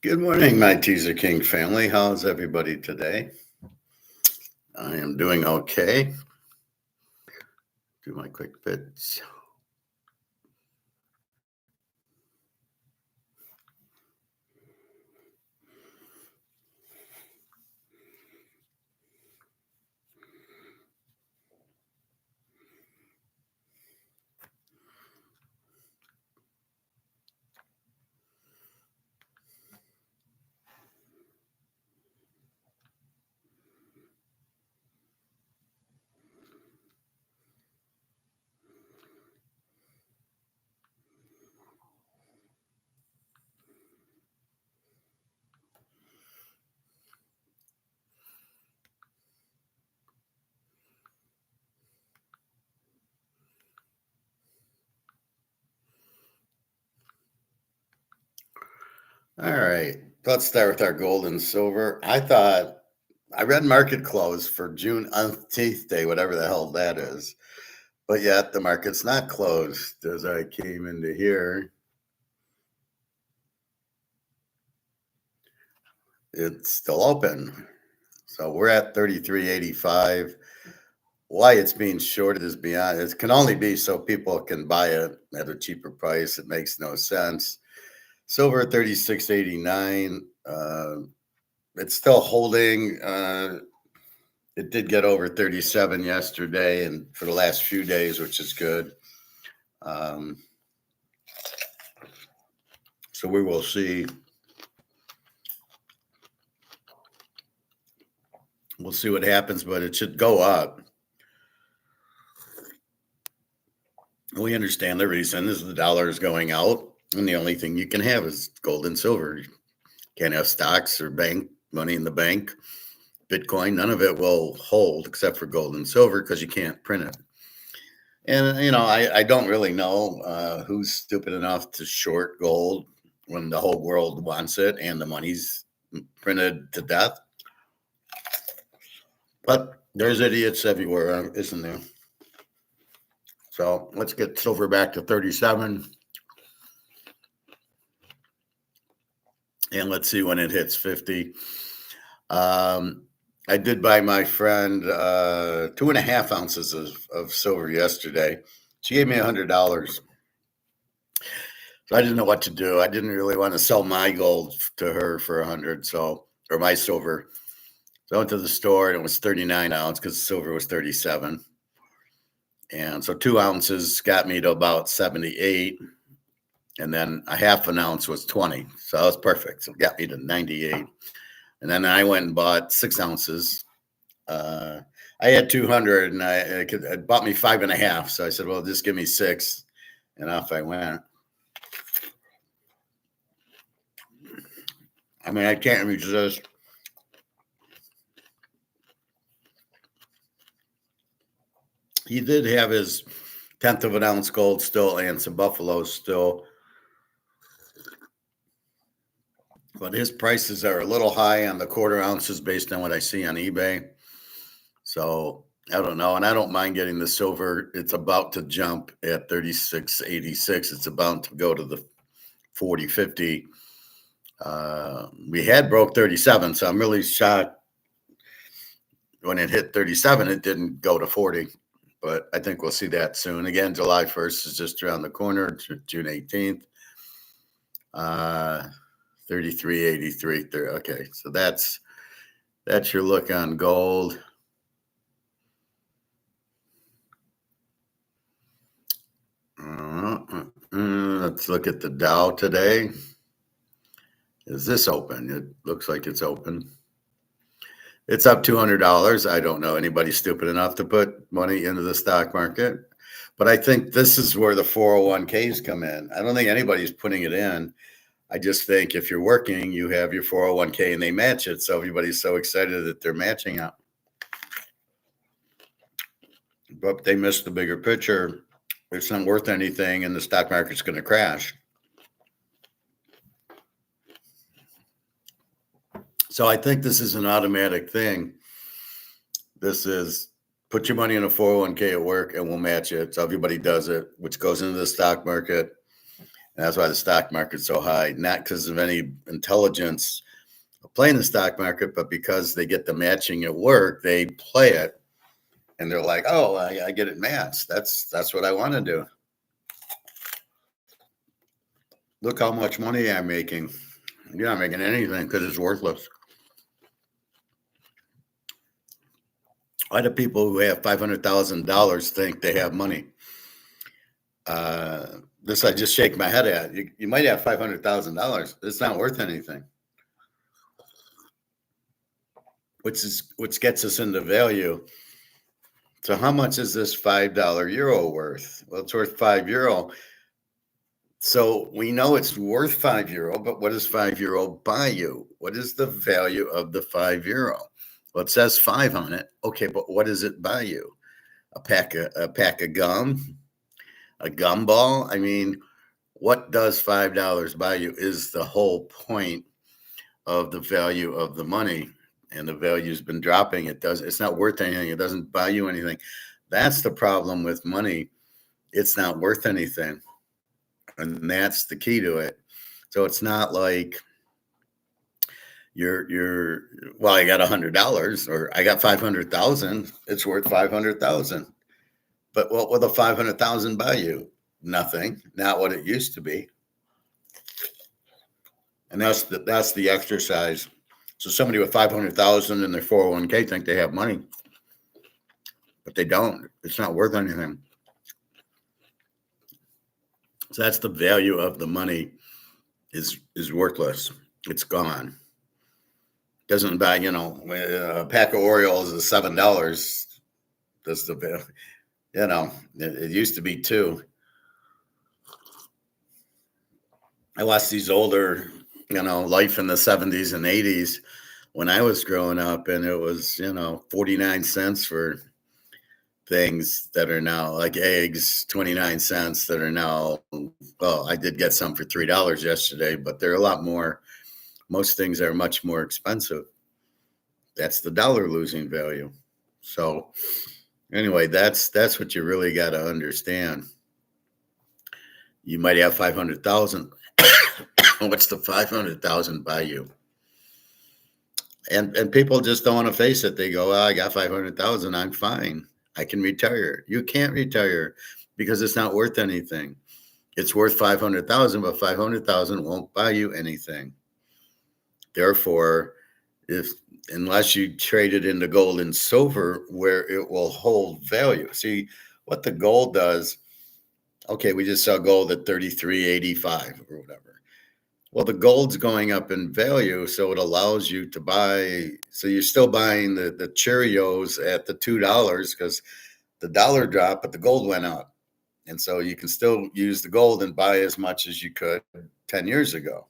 Good morning, my Teaserking family. How's everybody today? I am doing okay. Do my quick bits. All right, let's start with our gold and silver. I read market close for June 18th day, whatever the hell that is, but yet the market's not closed as I came into here. It's still open. So we're at 33.85. Why it's being shorted is beyond. It can only be so people can buy it at a cheaper price. It makes no sense. Silver 36.89. It's still holding. It did get over 37 yesterday and for the last few days, which is good. Um, so we will see. We'll see what happens, but it should go up. We understand the reason is the dollar is going out, and the only thing you can have is gold and silver. You can't have stocks or bank money in the bank. Bitcoin, none of it will hold except for gold and silver because you can't print it. And, I don't really know who's stupid enough to short gold when the whole world wants it and the money's printed to death. But there's idiots everywhere, isn't there? So let's get silver back to 37. And let's see when it hits 50. I did buy my friend 2.5 ounces of silver yesterday. She gave me $100. So I didn't know what to do. I didn't really want to sell my gold to her for 100, or my silver. So I went to the store and it was 39 ounce because silver was 37. And so 2 ounces got me to about 78. And then a half an ounce was 20. So that was perfect. So it got me to 98. And then I went and bought 6 ounces. I had 200 and it bought me 5.5. So I said, well, just give me 6. And off I went. I mean, I can't resist. He did have his 1/10 of an ounce gold still and some buffaloes still. But his prices are a little high on the quarter ounces based on what I see on eBay. So I don't know. And I don't mind getting the silver. It's about to jump at 36.86. It's about to go to the 40.50. We had broke 37. So I'm really shocked when it hit 37, it didn't go to 40. But I think we'll see that soon. Again, July 1st is just around the corner, June 18th. 33.83. Okay, so that's your look on gold. Let's look at the Dow today. Is this open? It looks like it's open. It's up $200. I don't know anybody stupid enough to put money into the stock market, but I think this is where the 401ks come in. I don't think anybody's putting it in. I just think if you're working, you have your 401k and they match it. So everybody's so excited that they're matching up. But they missed the bigger picture. It's not worth anything and the stock market's going to crash. So I think this is an automatic thing. This is put your money in a 401k at work and we'll match it. So everybody does it, which goes into the stock market. That's why the stock market's so high, not because of any intelligence of playing the stock market, but because they get the matching at work, they play it and they're like, oh, I get it matched. That's what I want to do. Look how much money I'm making. You're not making anything because it's worthless. Why do people who have $500,000 think they have money? This I just shake my head at. You might have $500,000. It's not worth anything. Which gets us into value. So how much is this $5 euro worth? Well, it's worth €5. So we know it's worth €5, but what does €5 buy you? What is the value of the €5? Well, it says 5 on it. Okay, but what does it buy you? A pack of gum, a gumball? I mean, what does $5 buy you is the whole point of the value of the money. And the value's been dropping. It's not worth anything. It doesn't buy you anything. That's the problem with money. It's not worth anything. And that's the key to it. So it's not like well, I got $100 or I got 500,000. It's worth 500,000. But what will the 500,000 buy you? Nothing. Not what it used to be. And that's the exercise. So somebody with 500,000 in their 401k think they have money, but they don't. It's not worth anything. So that's the value of the money is worthless. It's gone. Doesn't buy, a pack of Oreos is $7. That's the value. It used to be 2. I watched these older, Life in the 70s and 80s when I was growing up, and it was, 49 cents for things that are now like eggs, 29 cents that are now, well, I did get some for $3 yesterday, but they're a lot more. Most things are much more expensive. That's the dollar losing value. So anyway, that's what you really got to understand. You might have 500,000. What's the 500,000 buy you? And people just don't want to face it. They go, well, I got 500,000. I'm fine. I can retire. You can't retire because it's not worth anything. It's worth 500,000, but 500,000 won't buy you anything. Therefore, unless you trade it into gold and silver where it will hold value. See what the gold does. Okay, we just saw gold at 33.85 or whatever. Well, the gold's going up in value, so it allows you to buy. So you're still buying the Cheerios at the $2 because the dollar dropped, but the gold went up. And so you can still use the gold and buy as much as you could 10 years ago.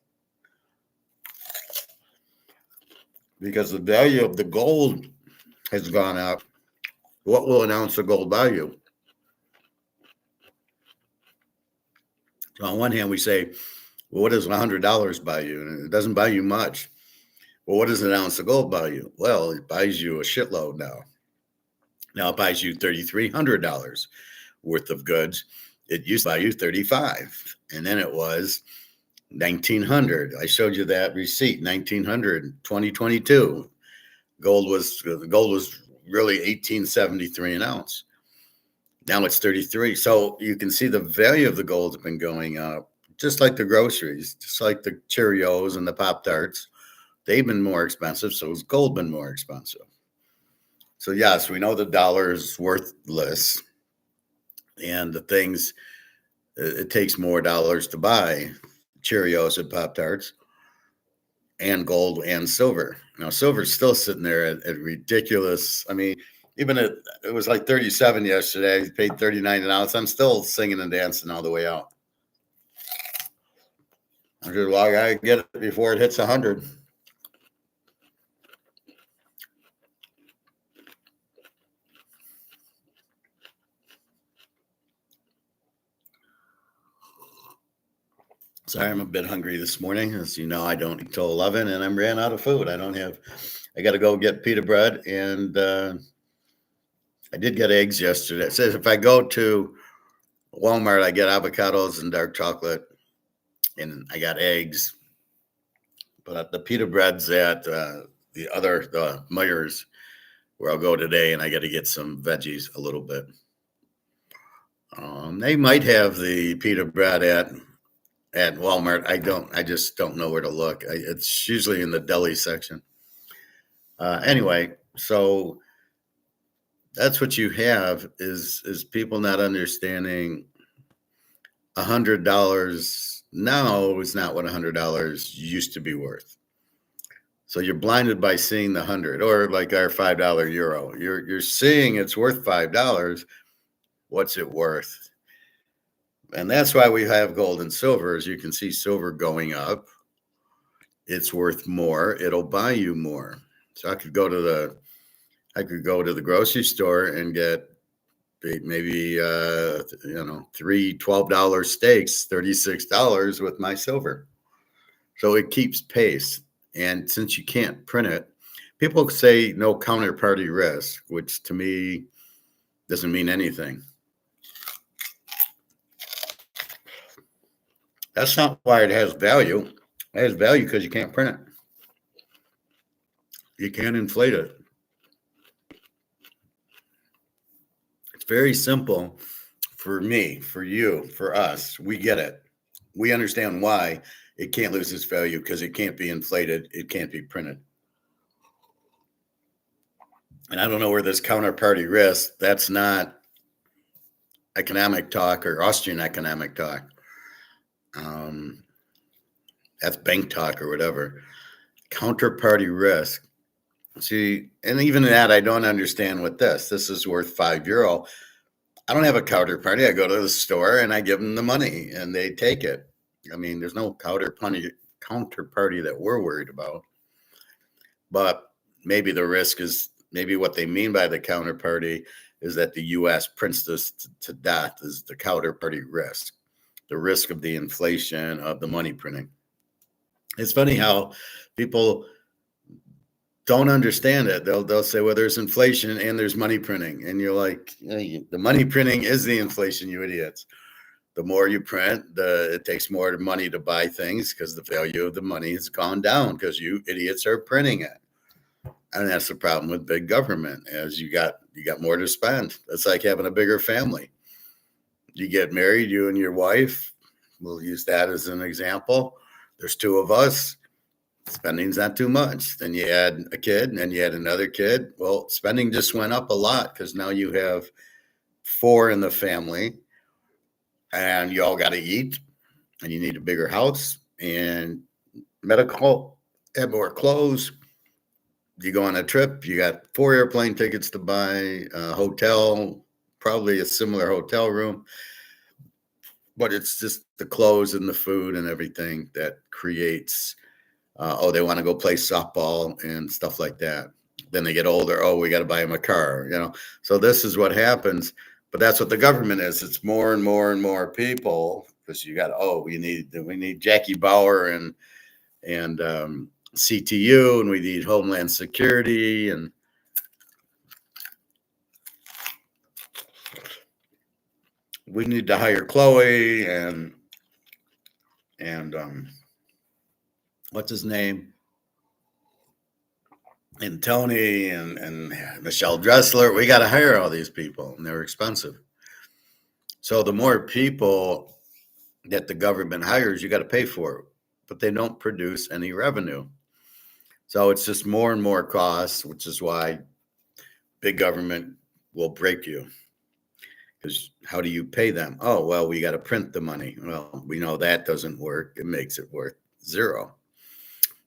Because the value of the gold has gone up. What will an ounce of gold buy you? So on one hand, we say, well, what does $100 buy you? And it doesn't buy you much. Well, what does an ounce of gold buy you? Well, it buys you a shitload now. Now it buys you $3,300 worth of goods. It used to buy you $35, and then it was $1,900. I showed you that receipt, $1,900, 2022. Gold was really $1,873 an ounce. Now it's 33. So you can see the value of the gold has been going up, just like the groceries, just like the Cheerios and the Pop-Tarts. They've been more expensive, so has gold been more expensive. So yes, we know the dollar is worthless, and the things, it takes more dollars to buy Cheerios and Pop-Tarts and gold and silver. Now, silver's still sitting there at ridiculous. I mean, even it was like 37 yesterday. I paid 39 an ounce. I'm still singing and dancing all the way out. I said, well, I gotta get it before it hits 100. Sorry, I'm a bit hungry this morning. As you know, I don't eat till 11, and I ran out of food. I got to go get pita bread, and I did get eggs yesterday. It says if I go to Walmart, I get avocados and dark chocolate. and I got eggs. But the pita bread's at the Myers where I'll go today, and I got to get some veggies a little bit. They might have the pita bread at Walmart. I just don't know where to look. It's usually in the deli section. Anyway, so that's what you have is people not understanding $100 now is not what $100 used to be worth. So you're blinded by seeing the 100, or like our $5 euro. You're seeing it's worth $5. What's it worth? And that's why we have gold and silver. As you can see, silver going up. It's worth more. It'll buy you more. So I could go to the grocery store and get maybe three $12 steaks, $36 with my silver. So it keeps pace. And since you can't print it, people say no counterparty risk, which to me doesn't mean anything. That's not why it has value. It has value because you can't print it. You can't inflate it. It's very simple for me, for you, for us. We get it. We understand why it can't lose its value because it can't be inflated. It can't be printed. And I don't know where this counterparty risk, that's not economic talk or Austrian economic talk. That's bank talk or whatever. Counterparty risk. See, and even that, I don't understand what this is worth €5. I don't have a counterparty. I go to the store and I give them the money and they take it. I mean, there's no counterparty that we're worried about. But maybe the risk is, maybe what they mean by the counterparty is that the U.S. prints this to death is the counterparty risk, the risk of the inflation of the money printing. It's funny how people don't understand it. They'll say, well, there's inflation and there's money printing. And you're like, hey, the money printing is the inflation, you idiots. The more you print, it takes more money to buy things because the value of the money has gone down because you idiots are printing it. And that's the problem with big government, as you got more to spend. It's like having a bigger family. You get married, you and your wife, we'll use that as an example. There's two of us. Spending's not too much. Then you add a kid, and then you add another kid. Well, spending just went up a lot because now you have 4 in the family, and you all got to eat, and you need a bigger house and medical and more clothes. You go on a trip, you got 4 airplane tickets to buy, a hotel, probably a similar hotel room, but it's just the clothes and the food and everything that creates. They want to go play softball and stuff like that. Then they get older. Oh, we got to buy them a car, So this is what happens. But that's what the government is. It's more and more and more people because you got, we need Jackie Bauer and CTU, and we need Homeland Security, and we need to hire Chloe and what's his name? And Tony and Michelle Dressler. We got to hire all these people, and they're expensive. So the more people that the government hires, you got to pay for it, but they don't produce any revenue. So it's just more and more costs, which is why big government will break you. Because how do you pay them? Oh, well, we got to print the money. Well, we know that doesn't work. It makes it worth zero.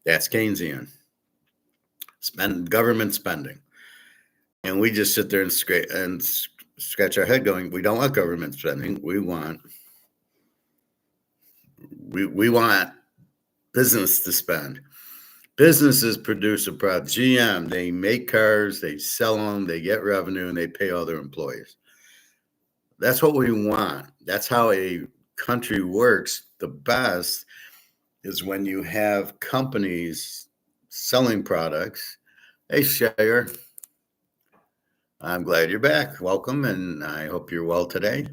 That's Keynesian. Government spending. And we just sit there and scratch our head going, we don't want government spending. We want business to spend. Businesses produce a product. GM, they make cars, they sell them, they get revenue, and they pay all their employees. That's what we want. That's how a country works the best, is when you have companies selling products. Hey, Shire. I'm glad you're back. Welcome, and I hope you're well today.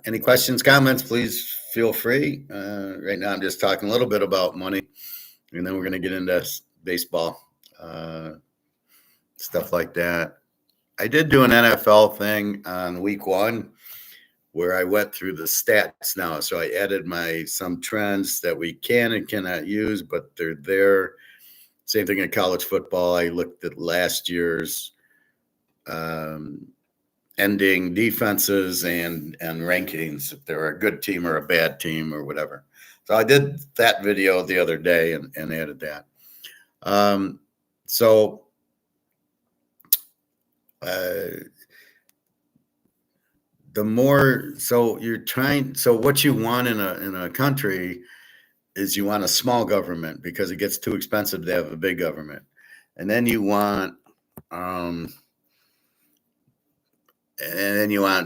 Any questions, comments, please feel free. Right now, I'm just talking a little bit about money, and then we're going to get into baseball, stuff like that. I did do an NFL thing on week 1 where I went through the stats now. So I added some trends that we can and cannot use, but they're there. Same thing in college football. I looked at last year's ending defenses and rankings, if they're a good team or a bad team or whatever. So I did that video the other day and added that. What you want in a country is you want a small government because it gets too expensive to have a big government. And then you want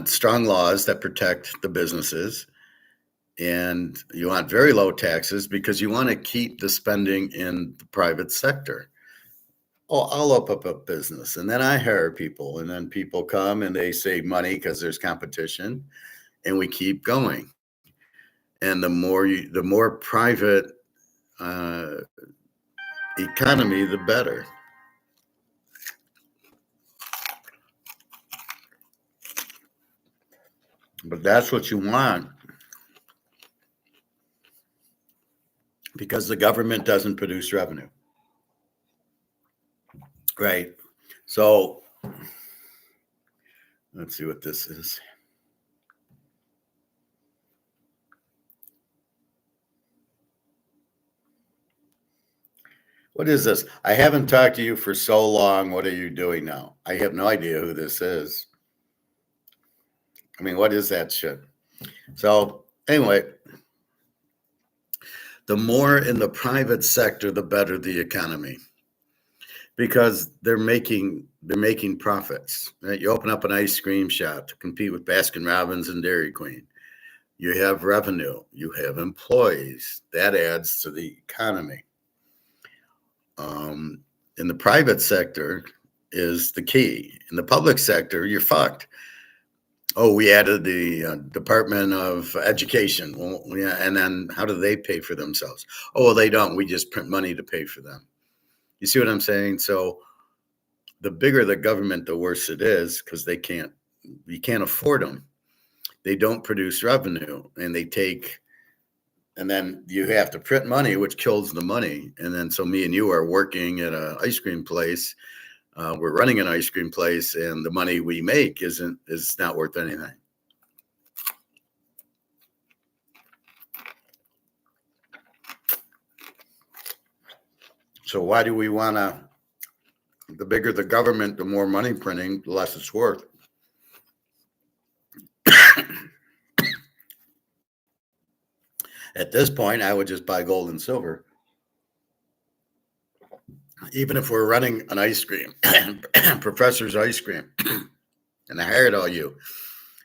strong laws that protect the businesses, and you want very low taxes because you want to keep the spending in the private sector. Oh, I'll open up a business, and then I hire people, and then people come and they save money because there's competition, and we keep going. And the more private economy, the better. But that's what you want, because the government doesn't produce revenue. Right. So let's see what this is. What is this? I haven't talked to you for so long. What are you doing now? I have no idea who this is. I mean, what is that shit? So anyway, the more in the private sector, the better the economy, because they're making profits. Right? You open up an ice cream shop to compete with Baskin Robbins and Dairy Queen. You have revenue. You have employees. That adds to the economy. In the private sector is the key. In the public sector, you're fucked. Oh, we added the Department of Education. Well, yeah, and then how do they pay for themselves? Oh, well, they don't. We just print money to pay for them. You see what I'm saying? So the bigger the government, the worse it is, because you can't afford them. They don't produce revenue, and and then you have to print money, which kills the money. And then so me and you are working at an ice cream place. We're running an ice cream place, and the money we make is not worth anything. So why do we want to? The bigger the government, the more money printing, the less it's worth. At this point, I would just buy gold and silver. Even if we're running an ice cream, Professor's Ice Cream, and I hired all you,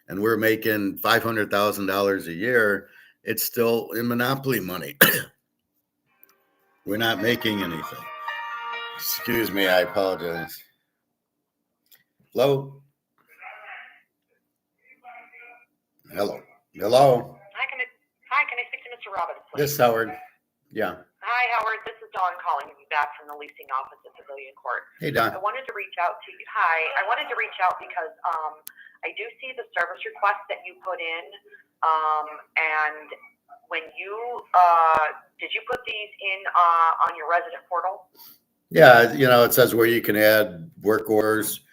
and we're making $500,000 a year, it's still in monopoly money. We're not making anything. Excuse me, I apologize. Hello? Hello? Hello? Hi, can I speak to Mr. Robbins, please? This Howard. Yeah. Hi, Howard. This is Dawn calling you back from the leasing office at Pavilion Court. Hey, Dawn. I wanted to reach out to you. Hi. I wanted to reach out because I do see the service request that you put in, and when you did you put these in on your resident portal? Yeah, it says where you can add work orders.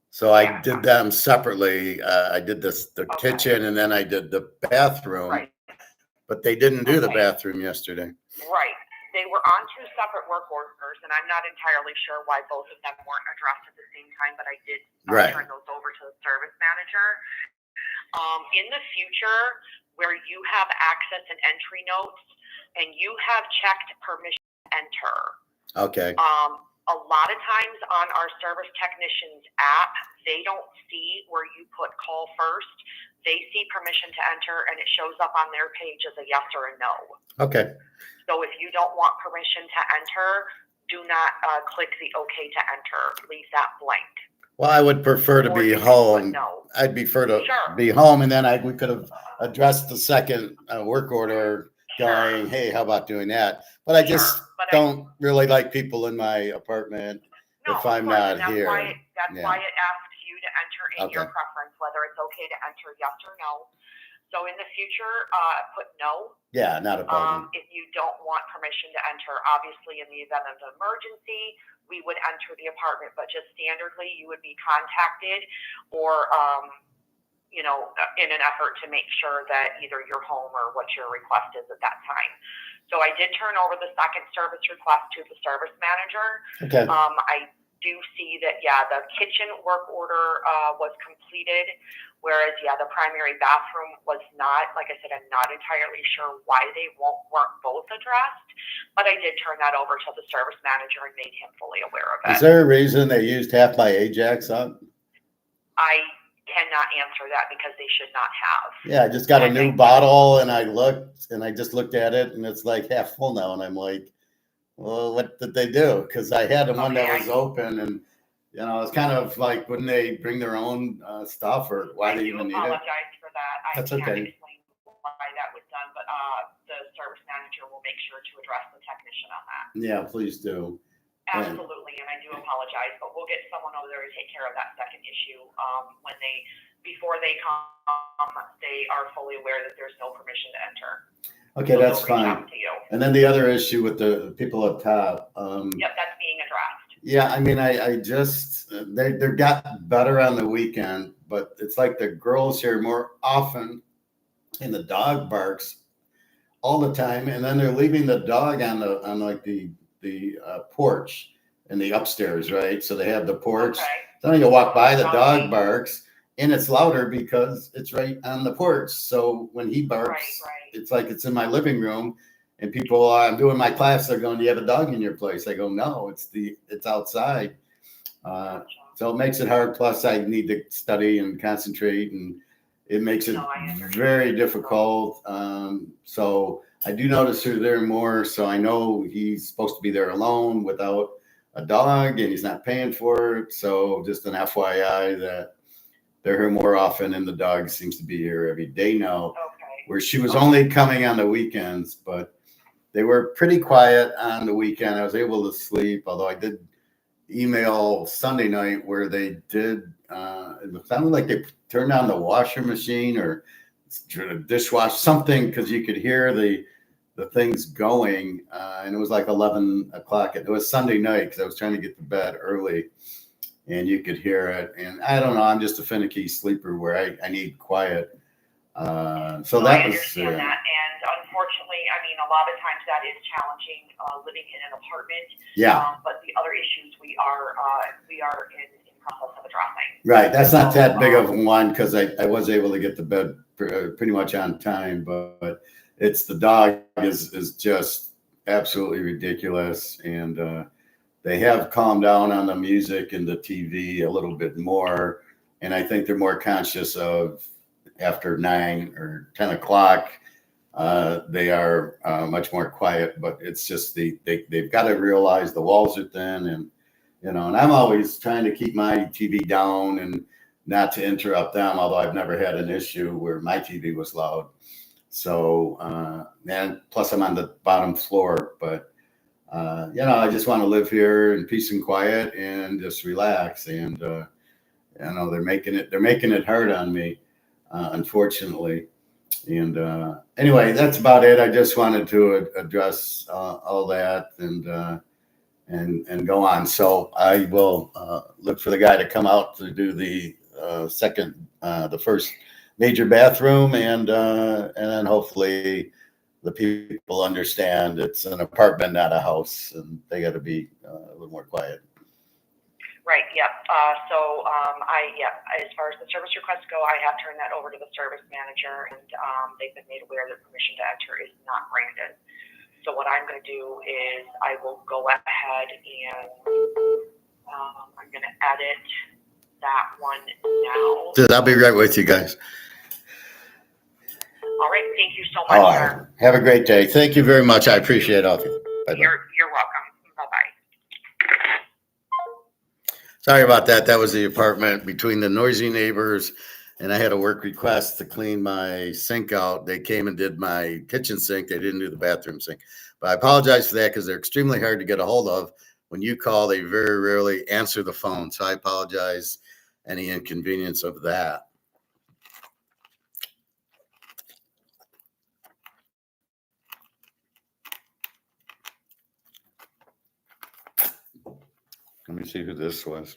So I did them separately. I did the kitchen, and then I did the bathroom. Right. But they didn't do the bathroom yesterday. Right. They were on 2 separate work orders, and I'm not entirely sure why both of them weren't addressed at the same time, but I did turn those over to the service manager. In the future, where you have access and entry notes, and you have checked permission to enter. Okay. A lot of times on our service technicians app, they don't see where you put call first. They see permission to enter, and it shows up on their page as a yes or a no. Okay. So if you don't want permission to enter, do not click the OK to enter. Leave that blank. Well, I would prefer to Or be do you just put home. no? I'd prefer to Sure. be home, and then we could have addressed the second work order going, hey, how about doing that? But I just Sure. But don't really like people in my apartment no, if of I'm course, not and that's here. why it asks you to enter in Okay. your preference, whether it's okay to enter yes or no. So in the future, put no. Yeah, not a problem. If you don't want permission to enter, obviously in the event of an emergency, we would enter the apartment, but just standardly, you would be contacted or, in an effort to make sure that either you're home or what your request is at that time. So I did turn over the second service request to the service manager. Okay. I do see that, the kitchen work order was completed, whereas, the primary bathroom was not. Like I said, I'm not entirely sure why they weren't both addressed, but I did turn that over to the service manager and made him fully aware of it. Is there a reason they used half my Ajax up? I cannot answer that because they should not have. Yeah, I just got a new bottle, and I just looked at it, and it's like half full now, and I'm like, well, what did they do? Because I had the one that was open, and it's kind of like, wouldn't they bring their own stuff, or why they even need it? I apologize for that. That's I can't okay. explain why that was done, but the service manager will make sure to address the technician on that. Yeah, please do. Absolutely, and I do apologize, but we'll get someone over there to take care of that second issue. Before they come, they are fully aware that there's no permission to enter. Okay, so that's fine. And then the other issue with the people up top. Yep, that's being addressed. Yeah, I mean, I just they got better on the weekend, but it's like the girls here more often, and the dog barks all the time, and then they're leaving the dog on the porch in the upstairs, right? So they have the porch. Okay. Then you walk by, the dog barks, and it's louder because it's right on the porch. So when he barks, it's like it's in my living room, and people, I'm doing my class, they're going, do you have a dog in your place? I go, no, it's outside. So it makes it hard. Plus, I need to study and concentrate, and it makes it very difficult. So I do notice her there more. So I know he's supposed to be there alone without a dog, and he's not paying for it. So just an FYI that they're here more often, and the dog seems to be here every day now. Okay. Where she was only coming on the weekends, but they were pretty quiet on the weekend. I was able to sleep, although I did email Sunday night where they did. It sounded like they turned on the washer machine or dishwasher, something, because you could hear the things going, and it was like 11 o'clock. It was Sunday night because I was trying to get to bed early, and you could hear it. And I don't know, I'm just a finicky sleeper where I need quiet. So that I was. understand that, and unfortunately, I mean, a lot of times that is challenging living in an apartment. Yeah. But the other issues we are in process of addressing. Right, that's not that big of one because I was able to get to bed pretty much on time, but it's the dog is just absolutely ridiculous, and they have calmed down on the music and the TV a little bit more, and I think they're more conscious of after 9 or 10 o'clock. They are much more quiet, but it's just they've got to realize the walls are thin, and and I'm always trying to keep my TV down and not to interrupt them, although I've never had an issue where my TV was loud. So, and plus I'm on the bottom floor, but I just want to live here in peace and quiet and just relax. And they're making it hard on me, unfortunately. And anyway, that's about it. I just wanted to address all that and go on. So I will look for the guy to come out to do the first major bathroom, and then hopefully the people understand it's an apartment, not a house, and they got to be a little more quiet. Right. Yep. As far as the service requests go, I have turned that over to the service manager, and they've been made aware that permission to enter is not granted. So what I'm going to do is I will go ahead and I'm going to edit that one now. Dude, I'll be right with you guys. All right. Thank you so much, sir. Have a great day. Thank you very much. I appreciate all of you. Bye-bye. You're welcome. Bye-bye. Sorry about that. That was the apartment between the noisy neighbors, and I had a work request to clean my sink out. They came and did my kitchen sink. They didn't do the bathroom sink. But I apologize for that because they're extremely hard to get a hold of. When you call, they very rarely answer the phone. So I apologize any inconvenience of that. Let me see who this was.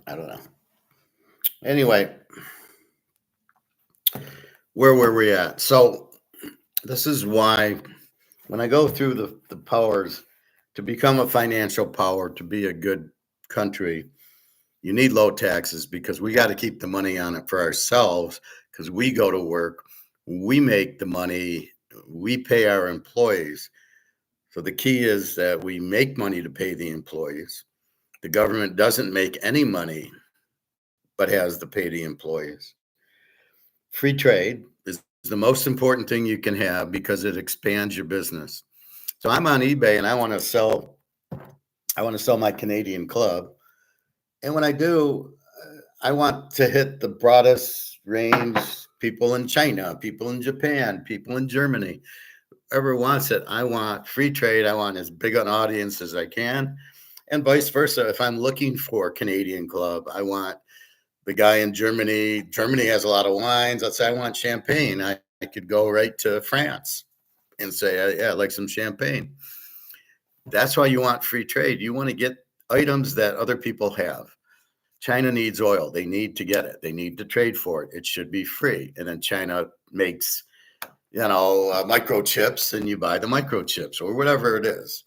I don't know. Anyway, where were we at? So this is why when I go through the powers to become a financial power, to be a good country, you need low taxes because we got to keep the money on it for ourselves because we go to work, we make the money, we pay our employees. So the key is that we make money to pay the employees. The government doesn't make any money but has to pay the employees. Free trade is the most important thing you can have because it expands your business. So I'm on eBay and I want to sell my Canadian club. And when I do, I want to hit the broadest range people in China, people in Japan, people in Germany. Whoever wants it, I want free trade. I want as big an audience as I can. And vice versa. If I'm looking for a Canadian club, I want the guy in Germany. Germany has a lot of wines. Let's say I want champagne. I could go right to France and say, yeah, I'd like some champagne. That's why you want free trade. You want to get items that other people have. China needs oil. They need to get it. They need to trade for it. It should be free. And then China makes, microchips, and you buy the microchips or whatever it is.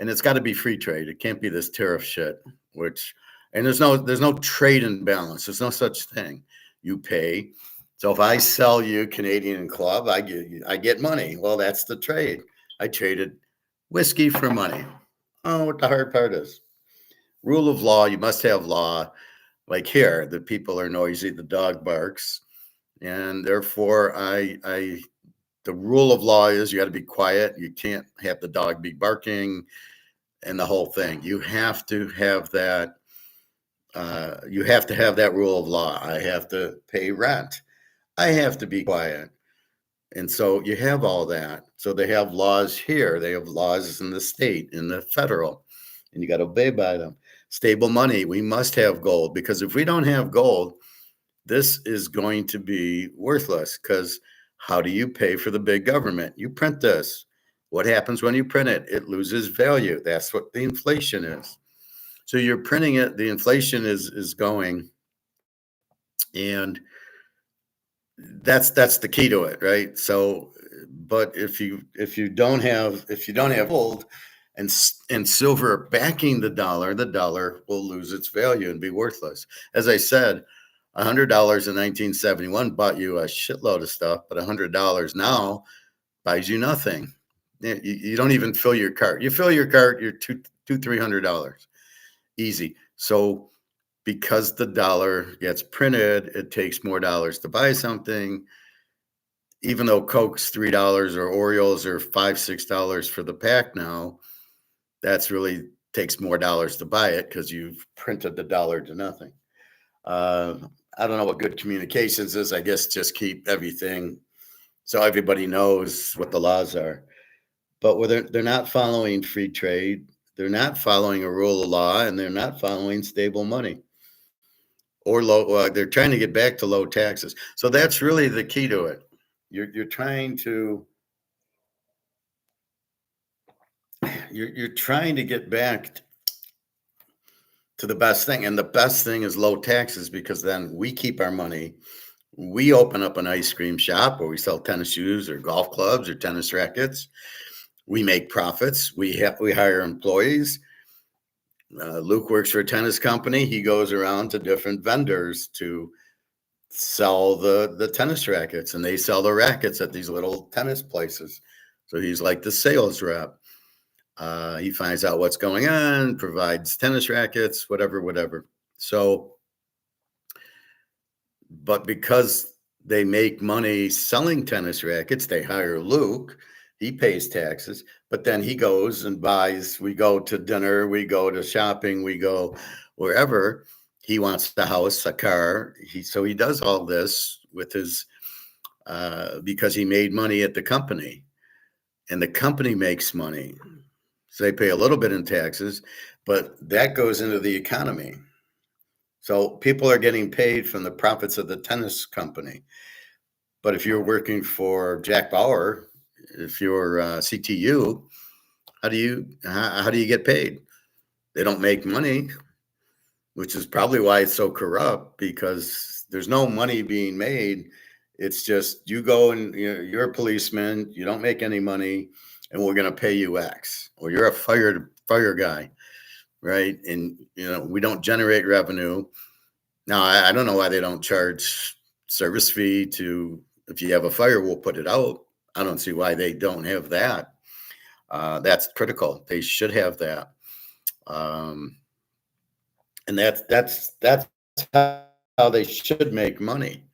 And it's got to be free trade. It can't be this tariff shit, and there's no trade imbalance. There's no such thing. You pay. So if I sell you Canadian Club, I get money. Well, that's the trade. I traded whiskey for money. Oh, what the hard part is. Rule of law, you must have law. Like here, the people are noisy, the dog barks, and therefore the rule of law is you got to be quiet. You can't have the dog be barking and the whole thing. You have to have that. You have to have that rule of law. I have to pay rent. I have to be quiet. And so you have all that. So they have laws here. They have laws in the state, in the federal, and you got to obey by them. Stable money. We must have gold because if we don't have gold, this is going to be worthless because how do you pay for the big government? You print this. What happens when you print it? It loses value. That's what the inflation is. So you're printing it, the inflation is going, and that's the key to it, right? So, but if you don't have gold and silver backing the dollar will lose its value and be worthless. As I said, $100 in 1971 bought you a shitload of stuff, but $100 now buys you nothing. You don't even fill your cart. You fill your cart, you're $300 easy. So because the dollar gets printed, it takes more dollars to buy something. Even though Coke's $3 or Oreos are $5, $6 for the pack now, that's really takes more dollars to buy it because you've printed the dollar to nothing. I don't know what good communications is. I guess just keep everything so everybody knows what the laws are. But they're not following free trade, they're not following a rule of law, and they're not following stable money or low. They're trying to get back to low taxes. So that's really the key to it. You're trying to get back to the best thing, and the best thing is low taxes because then we keep our money. We open up an ice cream shop where we sell tennis shoes or golf clubs or tennis rackets. We make profits. We hire employees. Luke works for a tennis company. He goes around to different vendors to sell the tennis rackets, and they sell the rackets at these little tennis places. So he's like the sales rep. He finds out what's going on, provides tennis rackets, whatever. So, but because they make money selling tennis rackets, they hire Luke. He pays taxes, but then he goes and buys. We go to dinner, we go to shopping, we go wherever. He wants the house, a car. So he does all this with his because he made money at the company, and the company makes money. So they pay a little bit in taxes, but that goes into the economy. So people are getting paid from the profits of the tennis company. But if you're working for Jack Bauer, if you're CTU, how do you get paid? They don't make money, which is probably why it's so corrupt, because there's no money being made. It's just you go and you're a policeman, you don't make any money, and we're going to pay you X. Or you're a fire guy, right? And we don't generate revenue. Now I don't know why they don't charge service fee to, if you have a fire, we'll put it out. I don't see why they don't have that. That's critical. They should have that. And that's how they should make money,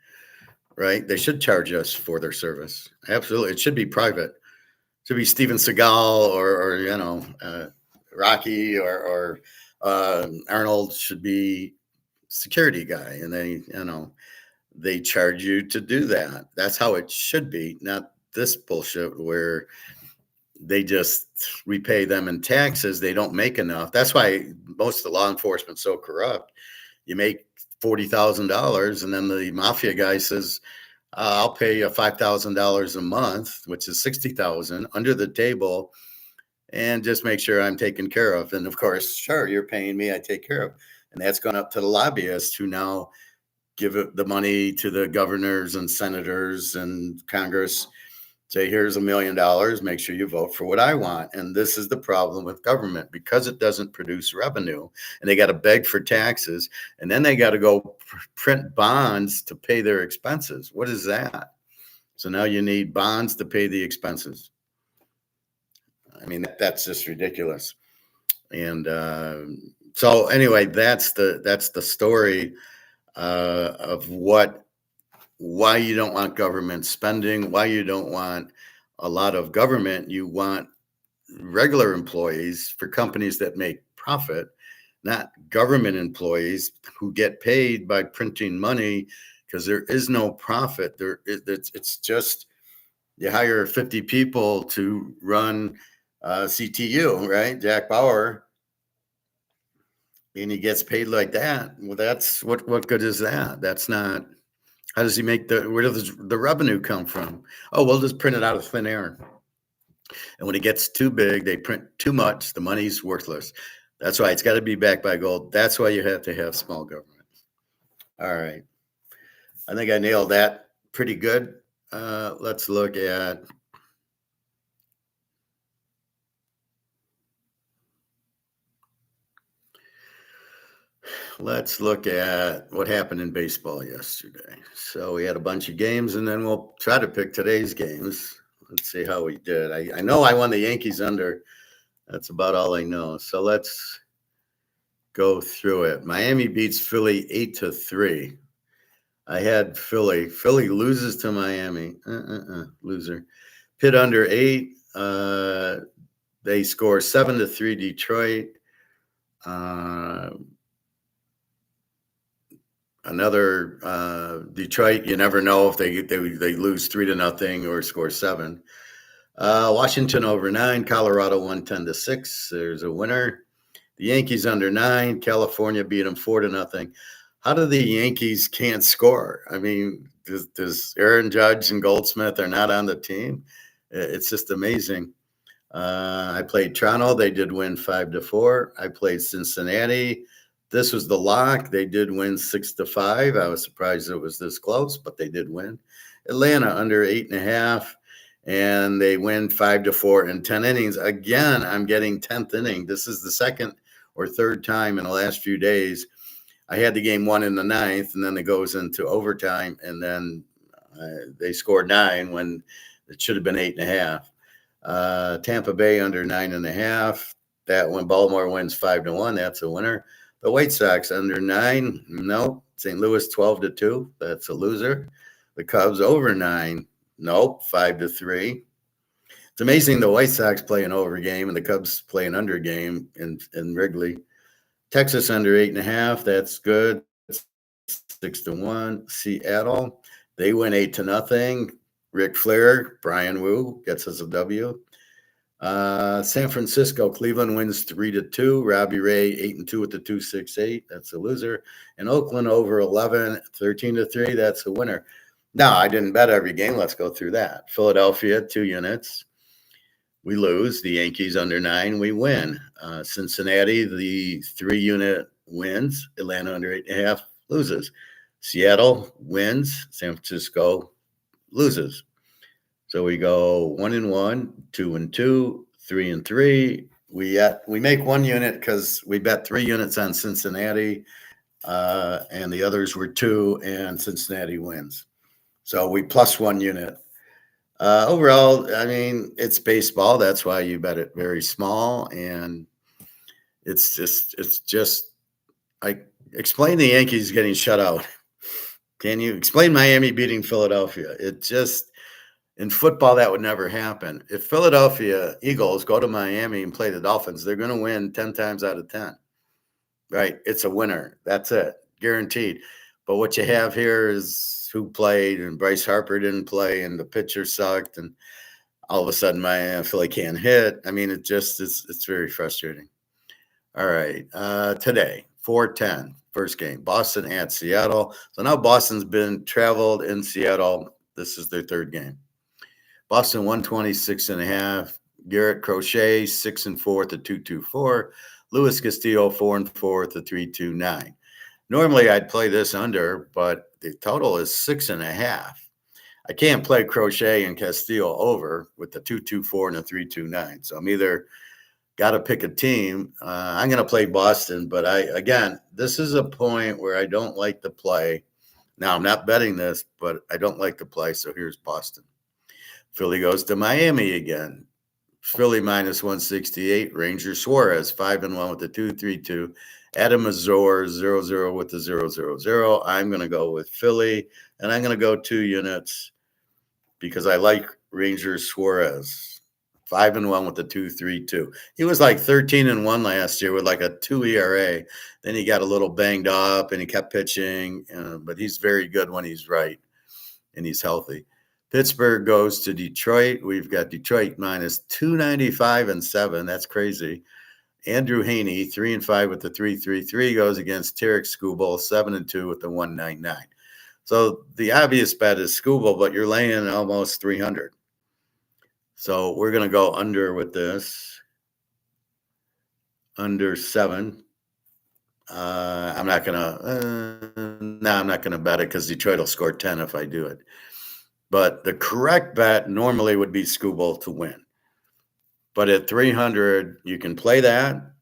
right? They should charge us for their service. Absolutely. It should be private. It should be Steven Seagal or Rocky or Arnold should be security guy, and they charge you to do that. That's how it should be, not this bullshit where they just repay them in taxes. They don't make enough. That's why most of the law enforcement's so corrupt. You make $40,000, and then the mafia guy says, "I'll pay you $5,000 a month, which is $60,000 under the table, and just make sure I'm taken care of." And of course, sure, you're paying me, I take care of. And that's gone up to the lobbyists, who now give the money to the governors and senators and Congress. Say, here's $1 million, make sure you vote for what I want. And this is the problem with government, because it doesn't produce revenue, and they got to beg for taxes, and then they got to go print bonds to pay their expenses. What is that? So now you need bonds to pay the expenses. I mean, that's just ridiculous. And so anyway, that's the story of why you don't want government spending, why you don't want a lot of government. You want regular employees for companies that make profit, not government employees who get paid by printing money, because there is no profit. It's just you hire 50 people to run CTU, right? Jack Bauer, and he gets paid like that. Well, that's what good is that? That's not. How does he make where does the revenue come from? Oh, we'll just print it out of thin air. And when it gets too big, they print too much. The money's worthless. That's why it's got to be backed by gold. That's why you have to have small government. All right. I think I nailed that pretty good. Let's look at. Let's look at what happened in baseball yesterday. So we had a bunch of games, and then we'll try to pick today's games. Let's see how we did. I know I won the Yankees under. That's about all I know. So let's go through it. Miami beats Philly 8-3. I had Philly. Philly loses to Miami. Loser. Pitt under 8. They score 7-3 Detroit. Another Detroit, you never know if they lose 3-0 or score 7. Washington over 9, Colorado won 10-6. There's a winner. The Yankees under 9, California beat them 4-0. How do the Yankees can't score? I mean, does Aaron Judge and Goldsmith are not on the team? It's just amazing. I played Toronto. They did win 5-4. I played Cincinnati. This was the lock. They did win 6-5. I was surprised it was this close, but they did win. Atlanta under 8.5, and they win 5-4 in 10 innings. Again, I'm getting 10th inning. This is the second or third time in the last few days. I had the game won in the 9th, and then it goes into overtime, and then they scored 9 when it should have been 8.5. Tampa Bay under 9.5. That one, Baltimore wins 5-1. That's a winner. The White Sox under 9. Nope. St. Louis 12-2. That's a loser. The Cubs over 9. Nope. 5-3. It's amazing the White Sox play an over game and the Cubs play an under game in Wrigley. Texas under 8.5. That's good. 6-1. Seattle, they win 8-0. Ric Flair, Brian Wu gets us a W. San Francisco, Cleveland wins 3-2. Robbie Ray 8-2 with the 2.68. That's a loser. And Oakland over 11, 13-3. That's a winner. Now, I didn't bet every game. Let's go through that. Philadelphia, 2 units. We lose. The Yankees under 9. We win. Cincinnati, the 3-unit wins. Atlanta under 8.5 loses. Seattle wins. San Francisco loses. So we go 1-1, 2-2, 3-3. We make 1 unit because we bet 3 units on Cincinnati, and the others were 2, and Cincinnati wins. So we plus 1 unit. Overall, I mean, it's baseball. That's why you bet it very small, and it's just like explain the Yankees getting shut out. Can you explain Miami beating Philadelphia? It just in football that would never happen. If Philadelphia Eagles go to Miami and play the Dolphins, they're going to win 10 times out of 10. Right? It's a winner. That's it, guaranteed. But what you have here is who played, and Bryce Harper didn't play, and the pitcher sucked, and all of a sudden my Philly can't hit. I mean, it's very frustrating. All right, today 4:10 first game, Boston at Seattle. So now Boston's been traveled in Seattle. This is their 3rd game. Boston 126.5. Garrett Crochet 6-4 at the 2.24. Luis Castillo 4-4 at the 3.29. Normally I'd play this under, but the total is 6.5. I can't play Crochet and Castillo over with the 2.24 and the 3.29. So I'm either got to pick a team. I'm going to play Boston, but this is a point where I don't like the play. Now I'm not betting this, but I don't like the play. So here's Boston. Philly goes to Miami again. Philly minus 168. Ranger Suarez 5-1 with the 2.32. Adam Azor 0-0 with the 0-0-0. I'm going to go with Philly, and I'm going to go 2 units because I like Ranger Suarez 5-1 with the 2.32. He was like 13-1 last year with like a 2 ERA. Then he got a little banged up and he kept pitching, but he's very good when he's right and he's healthy. Pittsburgh goes to Detroit. We've got Detroit minus 295 and 7. That's crazy. Andrew Haney, 3-5 with the 3.33, goes against Tarek Skubal, 7-2 with the 1.99. So the obvious bet is Skubal, but you're laying almost 300. So we're going to go under with this. Under 7. I'm not going to bet it because Detroit will score 10 if I do it. But the correct bet normally would be Skubal to win. But at 300, you can play that.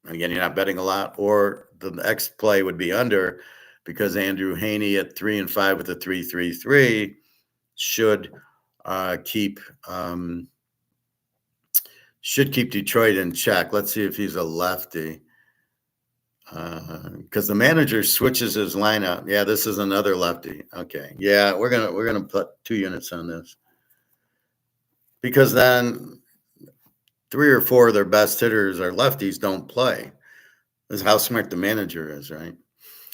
Again, you're not betting a lot. Or the next play would be under because Andrew Haney at 3-5 with a 3.33 should keep Detroit in check. Let's see if he's a lefty. Because the manager switches his lineup. Yeah, this is another lefty. Okay. Yeah, we're gonna put 2 units on this. Because then 3 or 4 of their best hitters are lefties don't play. This is how smart the manager is, right?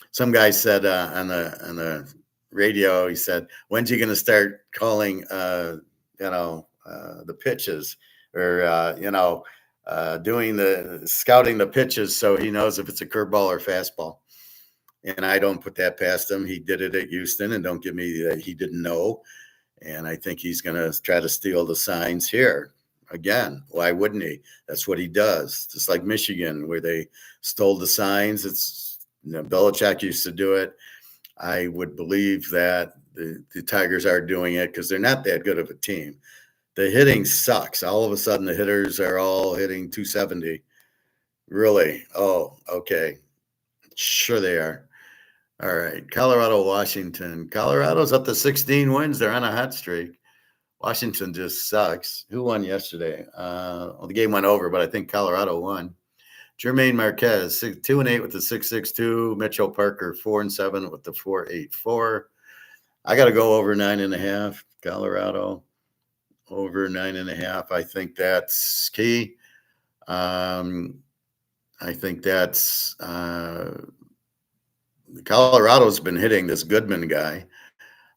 Some guy said on the radio, he said, "When's he going to start calling, the pitches, or doing the scouting the pitches so he knows if it's a curveball or fastball?" And I don't put that past him. He did it at Houston, and don't give me that he didn't know. And I think he's going to try to steal the signs here. Again, why wouldn't he? That's what he does. Just like Michigan, where they stole the signs. Belichick used to do it. I would believe that the Tigers are doing it because they're not that good of a team. The hitting sucks. All of a sudden, the hitters are all hitting 270. Really? Oh, okay. Sure they are. All right. Colorado, Washington. Colorado's up to 16 wins. They're on a hot streak. Washington just sucks. Who won yesterday? The game went over, but I think Colorado won. Jermaine Marquez, 2-8 with the 6.62. Mitchell Parker, 4-7 with the 4.84. I got to go over 9.5. Colorado over 9.5. I think that's key. I think that's Colorado's been hitting this Goodman guy,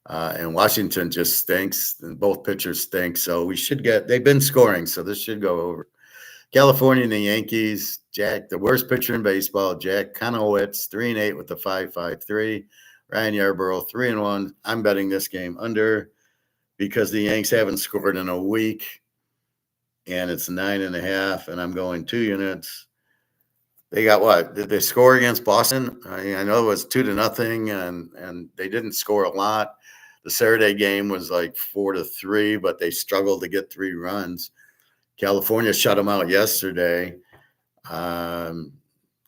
and Washington just stinks, and both pitchers stink. So they've been scoring, so this should go over. California and the Yankees, Jack, the worst pitcher in baseball, Jack Konowitz, 3-8 with the 5.53. Ryan Yarbrough, 3-1. I'm betting this game under because the Yanks haven't scored in a week, and it's 9.5, and I'm going 2 units. They got what? Did they score against Boston? I know it was 2-0, and they didn't score a lot. The Saturday game was like 4-3, but they struggled to get 3 runs. California shut them out yesterday.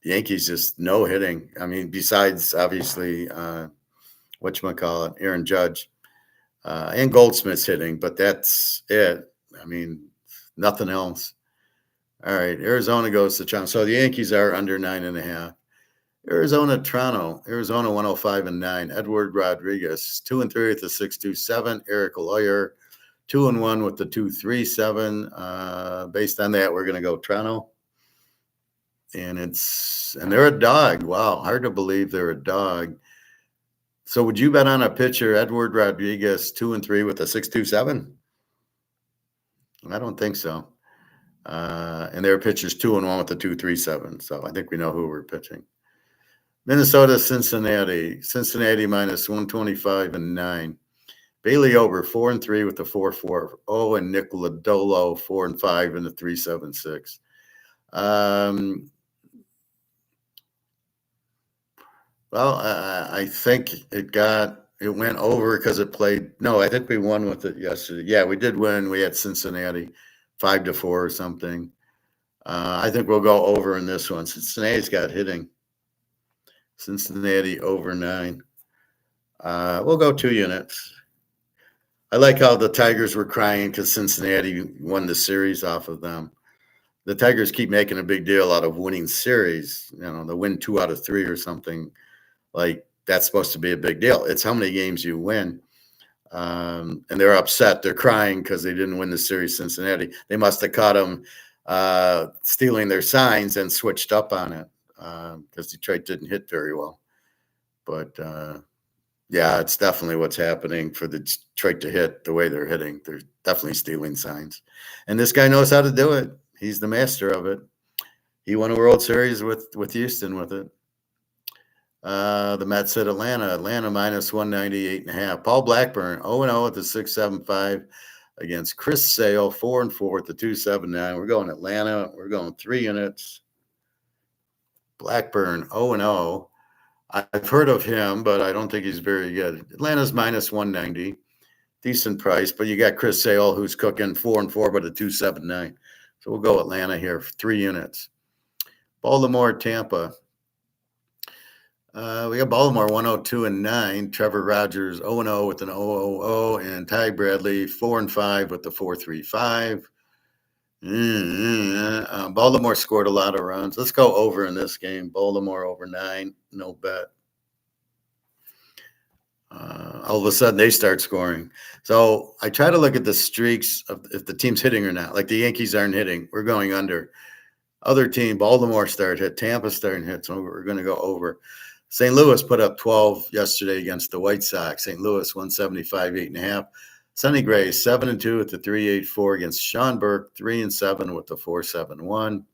Yankees just no hitting. I mean, besides obviously whatchamacallit, Aaron Judge and Goldsmith's hitting, but that's it. I mean, nothing else. All right, Arizona goes to Toronto. So the Yankees are under 9.5. Arizona, Toronto. Arizona 105-9. Edward Rodriguez 2-3 with the 6.27. Eric Lawyer 2-1 with the 2.37. Based on that, we're going to go Toronto. And they're a dog. Wow, hard to believe they're a dog. So would you bet on a pitcher, Edward Rodriguez, 2-3 with a 6.27? I don't think so. And their pitchers 2-1 with the 2.37. So I think we know who we're pitching. Minnesota, Cincinnati. Cincinnati minus 125-9. Bailey Ober 4-3 with the 4.40, and Nick Lodolo 4-5 in the 3.76. Well, I think it went over because it played. No, I think we won with it yesterday. Yeah, we did win. We had Cincinnati 5-4 or something. I think we'll go over in this one. Cincinnati's got hitting. Cincinnati over 9. We'll go 2 units. I like how the Tigers were crying because Cincinnati won the series off of them. The Tigers keep making a big deal out of winning series. You know, they win 2 out of 3 or something. Like, that's supposed to be a big deal. It's how many games you win. And they're upset. They're crying because they didn't win the series, Cincinnati. They must have caught them stealing their signs and switched up on it because Detroit didn't hit very well. But, yeah, it's definitely what's happening for the Detroit to hit the way they're hitting. They're definitely stealing signs. And this guy knows how to do it. He's the master of it. He won a World Series with Houston with it. The Mets at Atlanta. Atlanta minus 198.5. Paul Blackburn 0-0 at the 6.75 against Chris Sale 4-4 at the 2.79. We're going Atlanta. We're going 3 units. Blackburn 0-0. I've heard of him, but I don't think he's very good. Atlanta's minus 190. Decent price, but you got Chris Sale who's cooking 4-4 but a 2.79. So we'll go Atlanta here for 3 units. Baltimore, Tampa. We got Baltimore 102-9. Trevor Rogers 0-0 with an 0-0, and Ty Bradley 4-5 with the 4.35. Baltimore scored a lot of runs. Let's go over in this game. Baltimore over 9. No bet. All of a sudden they start scoring. So I try to look at the streaks of if the team's hitting or not. Like the Yankees aren't hitting. We're going under. Other team, Baltimore started hit. Tampa starting hit. So we're going to go over. St. Louis put up 12 yesterday against the White Sox. St. Louis 175, 8.5. Sonny Gray 7-2 with the 3.84 against Sean Burke, 3-7 with the 4.71.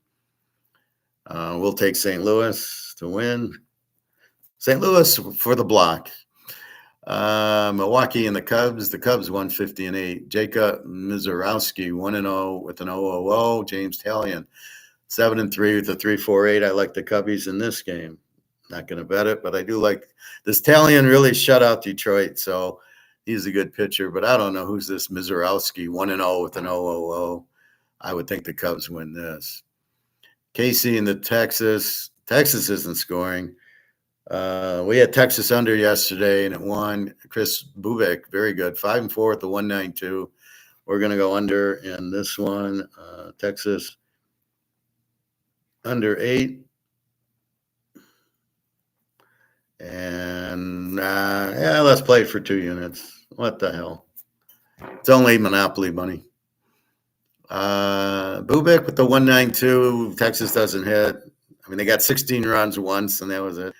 We'll take St. Louis to win. St. Louis for the block. Milwaukee and the Cubs. The Cubs 150-8. Jacob Mizorowski 1-0 with an 0-0. James Talion 7-3 with the 3.48. I like the Cubbies in this game. Not going to bet it, but I do like this. Talion really shut out Detroit, so he's a good pitcher. But I don't know who's this Mizorowski 1-0 with an 0-0. I would think the Cubs win this. KC and the Texas. Texas isn't scoring. We had Texas under yesterday, and it won. Chris Bubek, very good. 5-4 at the 192. We're going to go under in this one. Texas under 8. And yeah, let's play it for 2 units. What the hell? It's only Monopoly money. Bubik with the 192. Texas doesn't hit. I mean, they got 16 runs once, and that was it.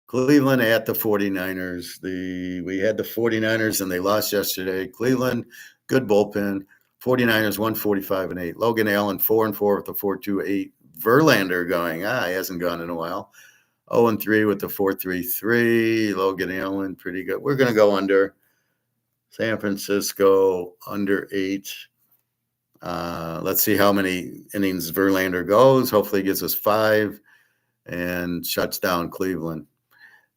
Cleveland at the 49ers. We had the 49ers, and they lost yesterday. Cleveland, good bullpen. 49ers 145-8. Logan Allen 4-4 with the 4.28. Verlander going. He hasn't gone in a while. 0-3 with the 4.33. Logan Allen, pretty good. We're going to go under. San Francisco under 8. Let's see how many innings Verlander goes. Hopefully he gets us 5 and shuts down Cleveland.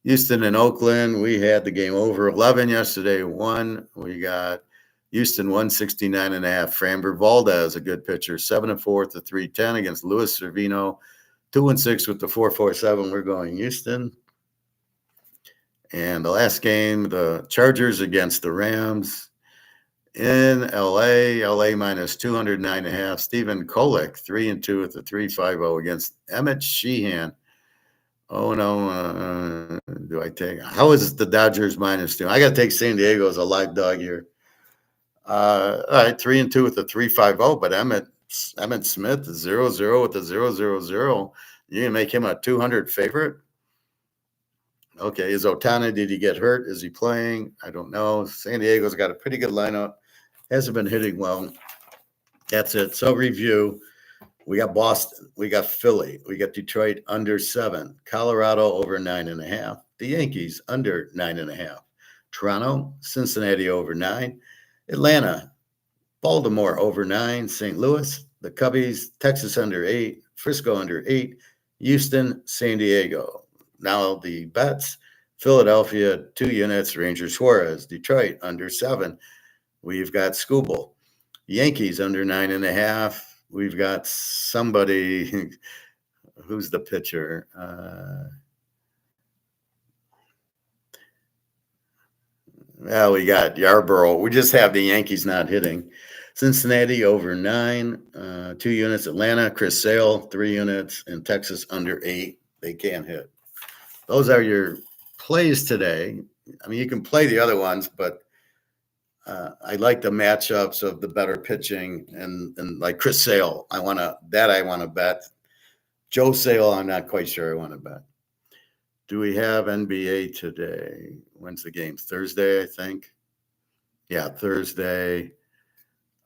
Houston and Oakland, we had the game over 11 yesterday, 1. We got Houston 169.5. Framber Valdez, a good pitcher, 7-4 with the 3.10 against Luis Servino, 2-6 with the 4.47. We're going Houston. And the last game, the Chargers against the Rams in LA minus 209.5. Stephen Kolek, 3-2 with the 3.50 against Emmett Sheehan. Oh, no. Do I take? How is the Dodgers minus 2? I got to take San Diego as a live dog here. All right, 3-2 with the 3.50, but Emmett Smith is 0-0 with the 0.00. You can make him a 200 favorite. Okay, is Otani, did he get hurt? Is he playing? I don't know. San Diego's got a pretty good lineup. Hasn't been hitting well. That's it. So review. We got Boston. We got Philly. We got Detroit under 7. Colorado over 9.5. The Yankees under 9.5. Toronto, Cincinnati over 9. Atlanta, Baltimore over 9. St. Louis, the Cubbies, Texas under 8. Frisco under 8. Houston, San Diego. Now the bets: Philadelphia 2 units, Rangers Suarez. Detroit under 7. We've got Skubal. Yankees under 9.5. We've got somebody. Who's the pitcher? Well, we got Yarborough. We just have the Yankees not hitting. Cincinnati over 9, 2 units. Atlanta, Chris Sale, 3 units. And Texas under 8. They can't hit. Those are your plays today. I mean, you can play the other ones, but I like the matchups of the better pitching and like Chris Sale. I want to bet. Joe Sale, I'm not quite sure I want to bet. Do we have NBA today? When's the game? Thursday, I think. Yeah, Thursday.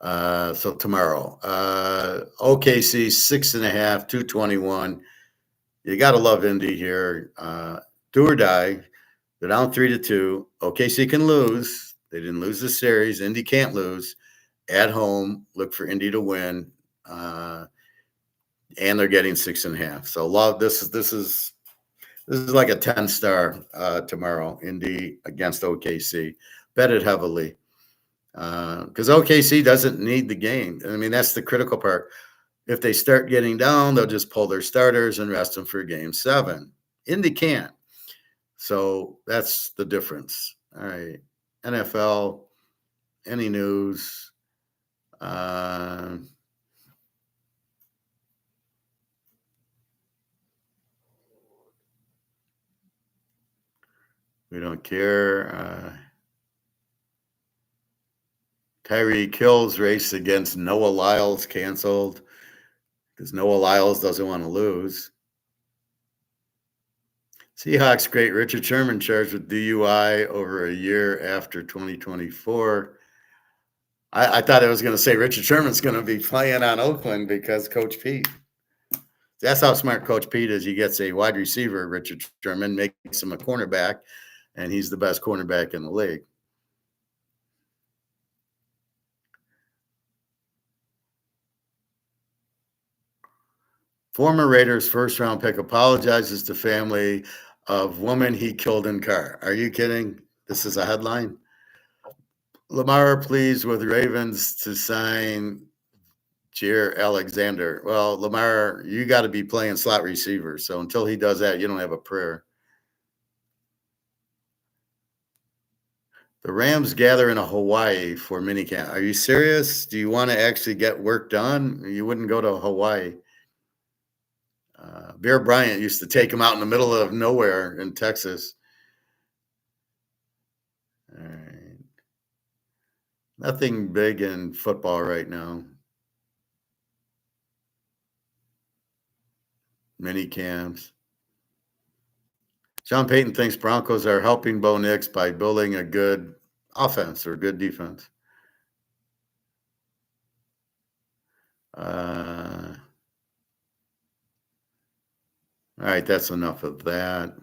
So tomorrow. OKC 6.5, 221. You got to love Indy here. Do or die. They're down 3-2. OKC can lose. They didn't lose the series. Indy can't lose. At home, look for Indy to win. And they're getting 6.5. So love this is like a 10-star tomorrow. Indy against OKC. Bet it heavily. Because OKC doesn't need the game. I mean, that's the critical part. If they start getting down, they'll just pull their starters and rest them for game 7. Indy can't. So that's the difference. All right. NFL, any news? We don't care. Tyreek Hill's race against Noah Lyles canceled because Noah Lyles doesn't want to lose. Seahawks great Richard Sherman charged with DUI over a year after 2024. I thought I was going to say Richard Sherman's going to be playing on Oakland because Coach Pete. That's how smart Coach Pete is. He gets a wide receiver, Richard Sherman, makes him a cornerback, and he's the best cornerback in the league. Former Raiders first-round pick apologizes to family of woman he killed in car. Are you kidding? This is a headline. Lamar pleads with Ravens to sign Jair Alexander. Well, Lamar, you got to be playing slot receiver. So until he does that, you don't have a prayer. The Rams gather in a Hawaii for minicamp. Are you serious? Do you want to actually get work done? You wouldn't go to Hawaii. Bear Bryant used to take him out in the middle of nowhere in Texas. All right. Nothing big in football right now. Mini camps. Sean Payton thinks Broncos are helping Bo Nix by building a good offense or good defense. All right, that's enough of that.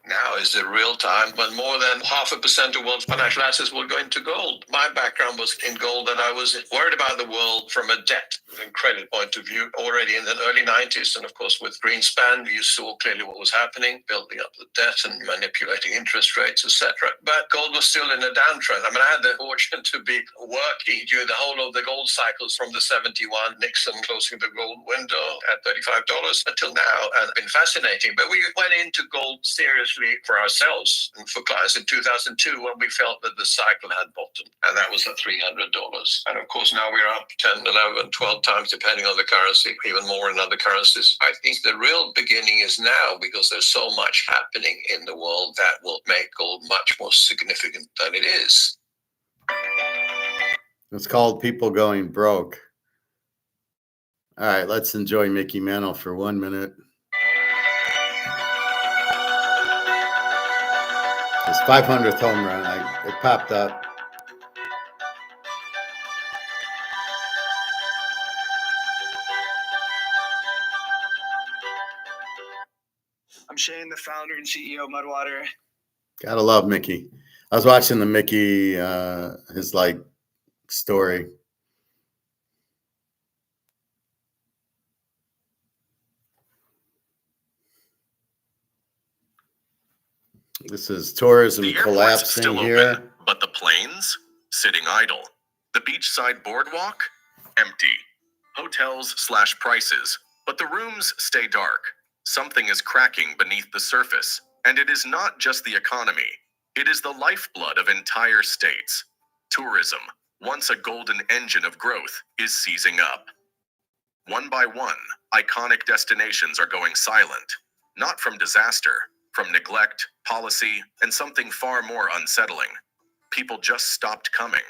Now is the real time when more than 0.5% of world's financial assets will go into gold. My background was in gold, and I was worried about the world from a debt and credit point of view already in the early 90s. And of course, with Greenspan, you saw clearly what was happening, building up the debt and manipulating interest rates, etc. But gold was still in a downtrend. I mean, I had the fortune to be working during the whole of the gold cycles from the 71 Nixon closing the gold window at $35 until now, and it's been fascinating. But we went into gold seriously for ourselves and for clients in 2002 when we felt that the cycle had bottomed, and that was at $300. And of course, now we're up 10, 11, 12 times depending on the currency, even more in other currencies. I think the real beginning is now, because there's so much happening in the world that will make gold much more significant than it is. It's called people going broke. All right, let's enjoy Mickey Mantle for 1 minute. His 500th home run. It popped up. I'm Shane, the founder and CEO of Mudwater. Gotta love Mickey. I was watching the Mickey, his story. This is tourism collapsing still here. Open, but the planes sitting idle. The beachside boardwalk empty. Hotels/prices, but the rooms stay dark. Something is cracking beneath the surface, and it is not just the economy. It is the lifeblood of entire states. Tourism, once a golden engine of growth, is seizing up. One by one, iconic destinations are going silent, not from disaster, from neglect, policy, and something far more unsettling. People just stopped coming.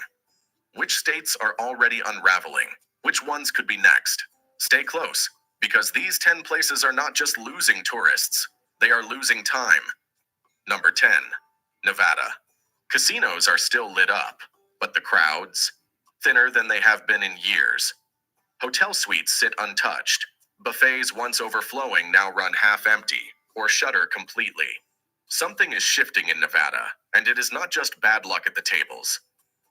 Which states are already unraveling? Which ones could be next? Stay close, because these 10 places are not just losing tourists, they are losing time. Number 10, Nevada. Casinos are still lit up, but the crowds, thinner than they have been in years. Hotel suites sit untouched. Buffets once overflowing now run half empty or shutter completely. Something is shifting in Nevada, and it is not just bad luck at the tables.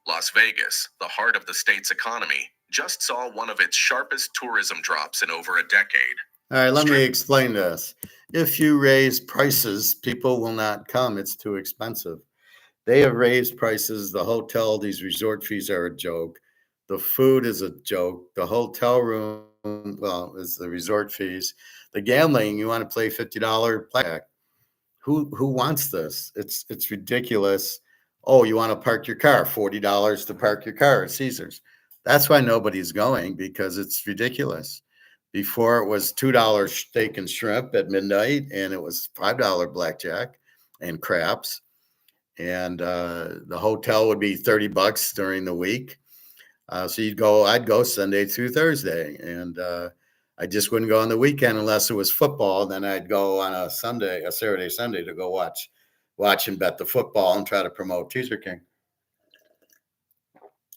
Las Vegas, the heart of the state's economy, just saw one of its sharpest tourism drops in over a decade. All right, let me explain this. If you raise prices, people will not come. It's too expensive. They have raised prices. The hotel, these resort fees are a joke. The food is a joke. The hotel room, well, is the resort fees. The gambling, you want to play $50 blackjack. Who wants this? It's ridiculous. Oh, you want to park your car, $40 to park your car at Caesars. That's why nobody's going, because it's ridiculous. Before it was $2 steak and shrimp at midnight, and it was $5 blackjack and craps. And the hotel would be $30 during the week. So I'd go Sunday through Thursday. And I just wouldn't go on the weekend unless it was football. Then I'd go on a Saturday, Sunday to go watch and bet the football and try to promote Teaserking.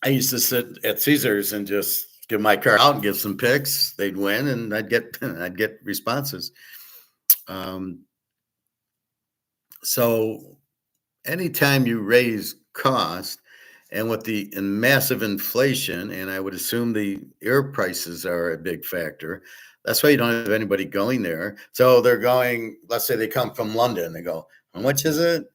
I used to sit at Caesars and just give my card out and give some picks. They'd win, and I'd get responses. So anytime you raise cost, and with the massive inflation, and I would assume the air prices are a big factor. That's why you don't have anybody going there. So they're going, let's say they come from London. They go, how much is it? It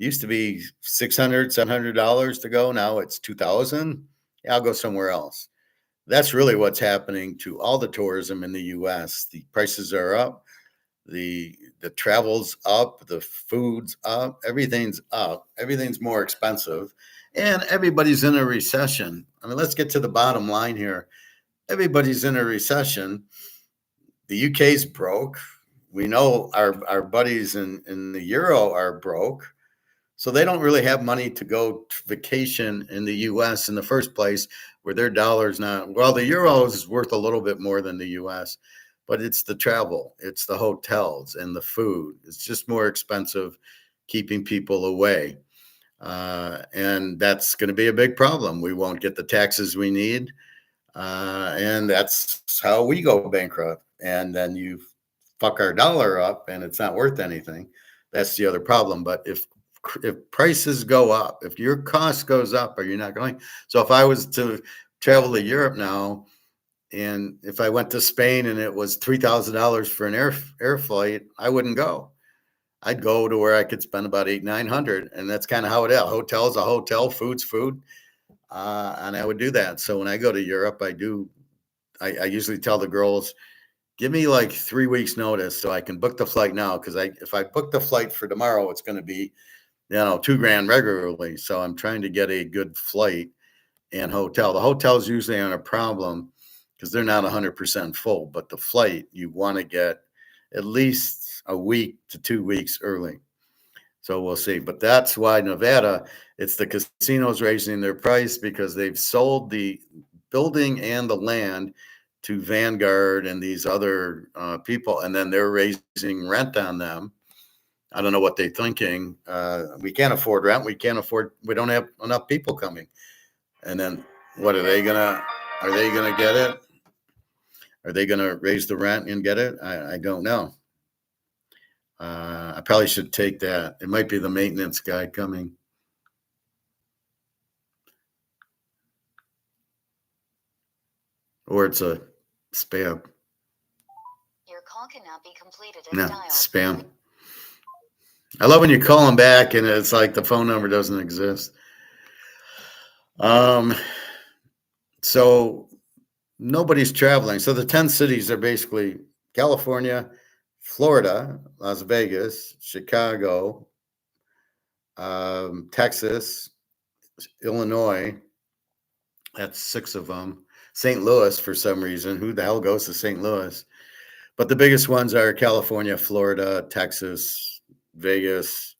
used to be $600, $700 to go. Now it's $2,000. Yeah, I'll go somewhere else. That's really what's happening to all the tourism in the U.S. The prices are up. The travel's up, the food's up, everything's up, everything's more expensive, and everybody's in a recession. I mean, let's get to the bottom line here. Everybody's in a recession. The UK's broke. We know our buddies in the Euro are broke. So they don't really have money to go to vacation in the US in the first place, where their dollar's not, well, the euro is worth a little bit more than the US, but it's the travel, it's the hotels and the food. It's just more expensive keeping people away. And that's going to be a big problem. We won't get the taxes we need. And that's how we go bankrupt. And then you fuck our dollar up and it's not worth anything. That's the other problem. But if prices go up, if your cost goes up, are you not going? So if I was to travel to Europe now, and if I went to Spain and it was $3,000 for an air flight, I wouldn't go. I'd go to where I could spend about $800-900, and that's kind of how it is. Hotel's a hotel, food's food, and I would do that. So when I go to Europe, I usually tell the girls, give me like 3 weeks notice so I can book the flight now, because if I book the flight for tomorrow, it's going to be $2,000 regularly. So I'm trying to get a good flight and hotel. The hotels usually aren't a problem because they're not 100% full, but the flight you want to get at least a week to 2 weeks early. So we'll see. But that's why Nevada, it's the casinos raising their price because they've sold the building and the land to Vanguard and these other people, and then they're raising rent on them. I don't know what they're thinking. We can't afford rent. We don't have enough people coming. And then what are they gonna get it? Are they gonna raise the rent and get it? I don't know. I probably should take that. It might be the maintenance guy coming. Or it's a spam. Your call cannot be completed as No, dialed. spam. I love when you call them back and it's like the phone number doesn't exist. So nobody's traveling. So the 10 cities are basically California, Florida, Las Vegas, Chicago, Texas, Illinois. That's 6 of them. St. Louis, for some reason. Who the hell goes to St. Louis? But the biggest ones are California, Florida, Texas, Vegas,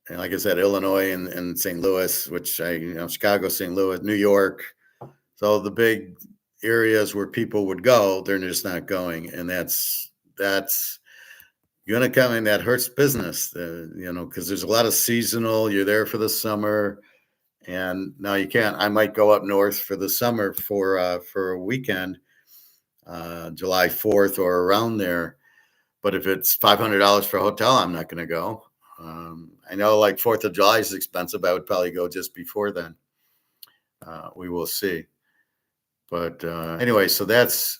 and like I said, Illinois and St. Louis, which Chicago, St. Louis, New York. So the big areas where people would go, they're just not going. And that's going to come in. That hurts business, because there's a lot of seasonal. You're there for the summer. And now you can't. I might go up north for the summer for a weekend, July 4th or around there. But if it's $500 for a hotel, I'm not going to go. I know like 4th of July is expensive. I would probably go just before then. We will see. But anyway, so that's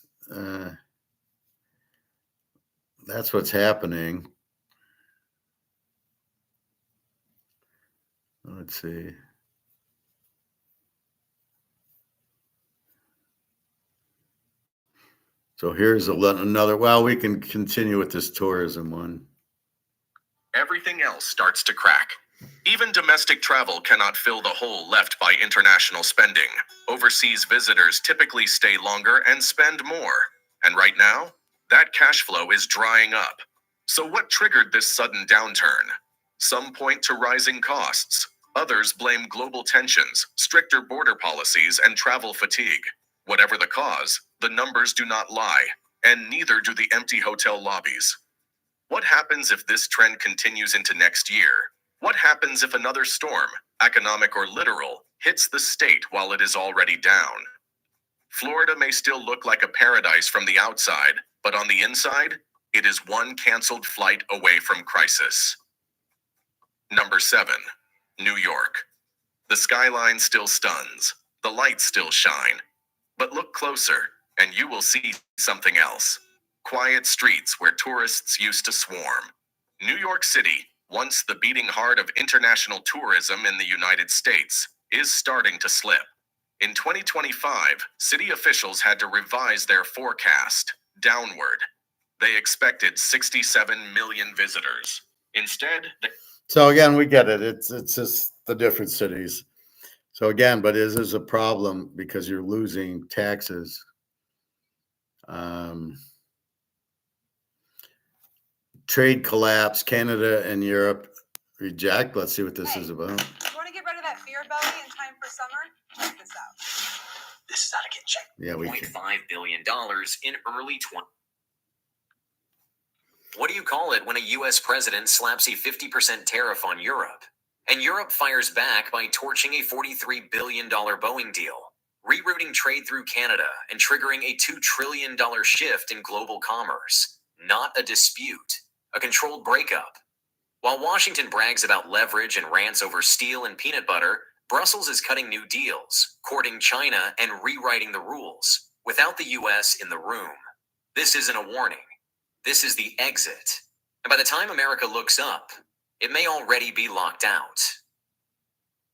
what's happening. Let's see. So here's another. Well, we can continue with this tourism one. Everything else starts to crack. Even domestic travel cannot fill the hole left by international spending. Overseas visitors typically stay longer and spend more. And right now, that cash flow is drying up. So what triggered this sudden downturn? Some point to rising costs. Others blame global tensions, stricter border policies, and travel fatigue. Whatever the cause, the numbers do not lie. And neither do the empty hotel lobbies. What happens if this trend continues into next year? What happens if another storm, economic or literal, hits the state while it is already down? Florida may still look like a paradise from the outside, but on the inside, it is one canceled flight away from crisis. Number 7. New York. The skyline still stuns. The lights still shine. But look closer, and you will see something else. Quiet streets where tourists used to swarm. New York City, once the beating heart of international tourism in the United States, is starting to slip. In 2025, city officials had to revise their forecast downward. They expected 67 million visitors. Instead, So again, we get it. It's just the different cities. So again, but this is a problem because you're losing taxes. Trade collapse. Canada and Europe reject. Let's see what this is about. You want to get rid of that beer belly in time for summer? Check this out. This is how to get checked. Yeah, we can. $0.5 billion in early 20. What do you call it when a U.S. president slaps a 50% tariff on Europe? And Europe fires back by torching a $43 billion Boeing deal, rerouting trade through Canada and triggering a $2 trillion shift in global commerce. Not a dispute, a controlled breakup. While Washington brags about leverage and rants over steel and peanut butter, Brussels is cutting new deals, courting China and rewriting the rules, without the U.S. in the room. This isn't a warning. This is the exit. And by the time America looks up, it may already be locked out.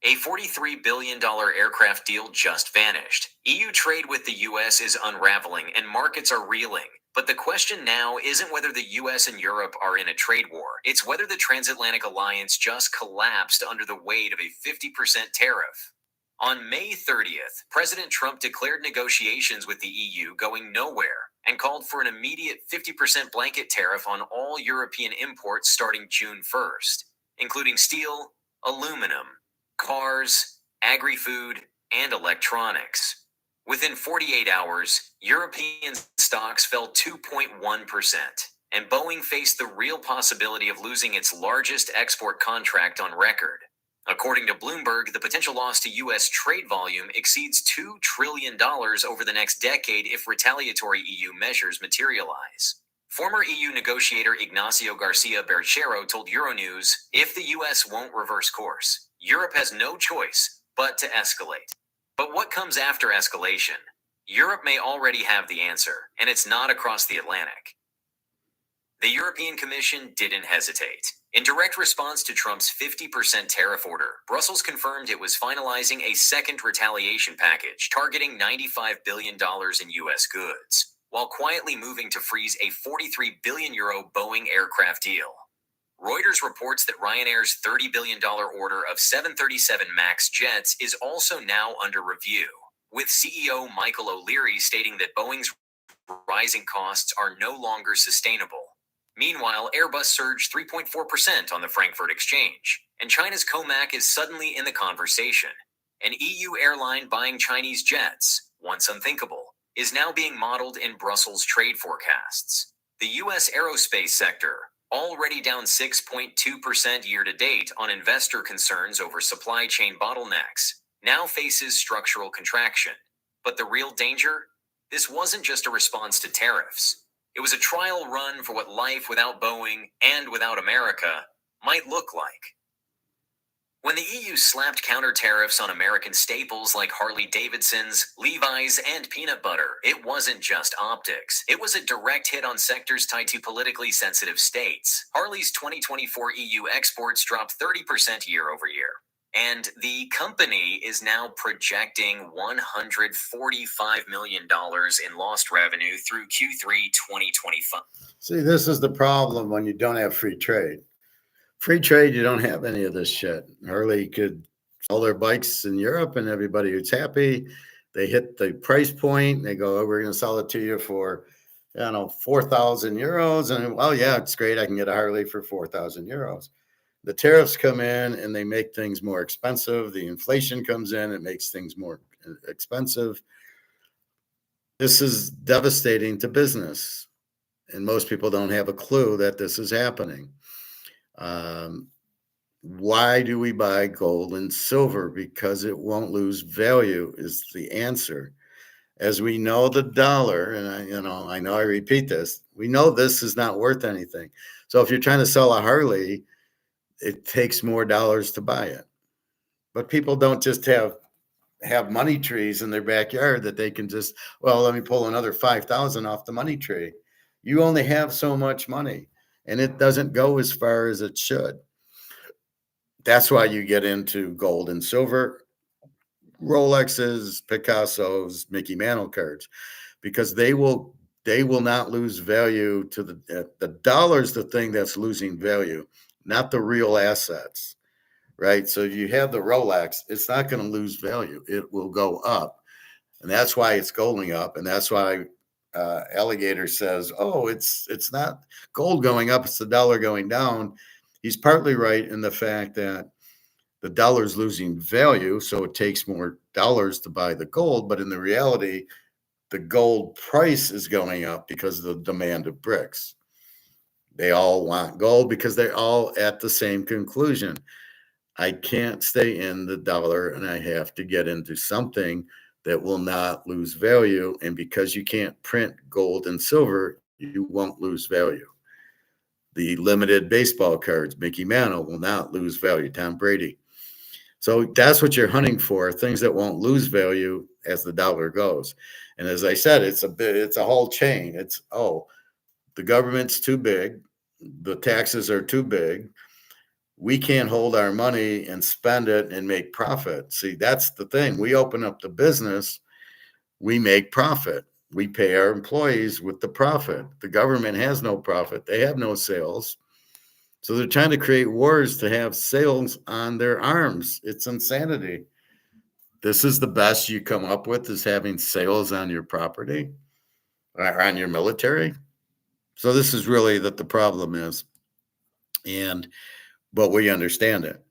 A $43 billion aircraft deal just vanished. EU trade with the US is unraveling and markets are reeling. But the question now isn't whether the US and Europe are in a trade war. It's whether the transatlantic alliance just collapsed under the weight of a 50% tariff. On May 30th, President Trump declared negotiations with the EU going nowhere and called for an immediate 50% blanket tariff on all European imports starting June 1st, including steel, aluminum, cars, agri-food, and electronics. Within 48 hours, European stocks fell 2.1%, and Boeing faced the real possibility of losing its largest export contract on record. According to Bloomberg, the potential loss to U.S. trade volume exceeds $2 trillion over the next decade if retaliatory EU measures materialize. Former EU negotiator Ignacio Garcia Berchero told Euronews, if the U.S. won't reverse course, Europe has no choice but to escalate. But what comes after escalation? Europe may already have the answer, and it's not across the Atlantic. The European Commission didn't hesitate. In direct response to Trump's 50% tariff order, Brussels confirmed it was finalizing a second retaliation package targeting $95 billion in U.S. goods, while quietly moving to freeze a €43 billion Boeing aircraft deal. Reuters reports that Ryanair's $30 billion order of 737 MAX jets is also now under review, with CEO Michael O'Leary stating that Boeing's rising costs are no longer sustainable. Meanwhile, Airbus surged 3.4% on the Frankfurt Exchange, and China's COMAC is suddenly in the conversation. An EU airline buying Chinese jets, once unthinkable, is now being modeled in Brussels trade forecasts. The U.S. aerospace sector, already down 6.2% year-to-date on investor concerns over supply chain bottlenecks, now faces structural contraction. But the real danger? This wasn't just a response to tariffs. It was a trial run for what life without Boeing and without America might look like. When the EU slapped counter tariffs on American staples like Harley-Davidsons, Levi's, and peanut butter, it wasn't just optics. It was a direct hit on sectors tied to politically sensitive states. Harley's 2024 EU exports dropped 30% year over year. And the company is now projecting $145 million in lost revenue through Q3 2025. See, this is the problem when you don't have free trade. Free trade, you don't have any of this shit. Harley could sell their bikes in Europe and everybody was happy. They hit the price point. They go, oh, we're going to sell it to you for, 4,000 euros. And, well, yeah, it's great. I can get a Harley for 4,000 euros. The tariffs come in and they make things more expensive. The inflation comes in, it makes things more expensive. This is devastating to business, and most people don't have a clue that this is happening. Why do we buy gold and silver? Because it won't lose value is the answer. As we know, the dollar, and I know I repeat this, we know this is not worth anything. So if you're trying to sell a Harley, it takes more dollars to buy it. But people don't just have money trees in their backyard that they can just, well, let me pull another 5,000 off the money tree. You only have so much money, and it doesn't go as far as it should. That's why you get into gold and silver, Rolexes, Picassos, Mickey Mantle cards, because they will not lose value to the dollar's the thing that's losing value, not the real assets, right? So you have the Rolex, it's not going to lose value. It will go up. And that's why it's going up. And that's why Alligator says, oh, it's not gold going up, it's the dollar going down. He's partly right in the fact that the dollar's losing value, so it takes more dollars to buy the gold. But in the reality, the gold price is going up because of the demand of brics. They all want gold because they're all at the same conclusion. I can't stay in the dollar, and I have to get into something that will not lose value. And because you can't print gold and silver, you won't lose value. The limited baseball cards, Mickey Mantle, will not lose value. Tom Brady. So that's what you're hunting for, things that won't lose value as the dollar goes. And as I said, it's a whole chain. It's, oh, the government's too big, the taxes are too big. We can't hold our money and spend it and make profit. See, that's the thing. We open up the business, we make profit. We pay our employees with the profit. The government has no profit. They have no sales. So they're trying to create wars to have sales on their arms. It's insanity. This is the best you come up with, is having sales on your property or on your military. So this is really that the problem is. But we understand it.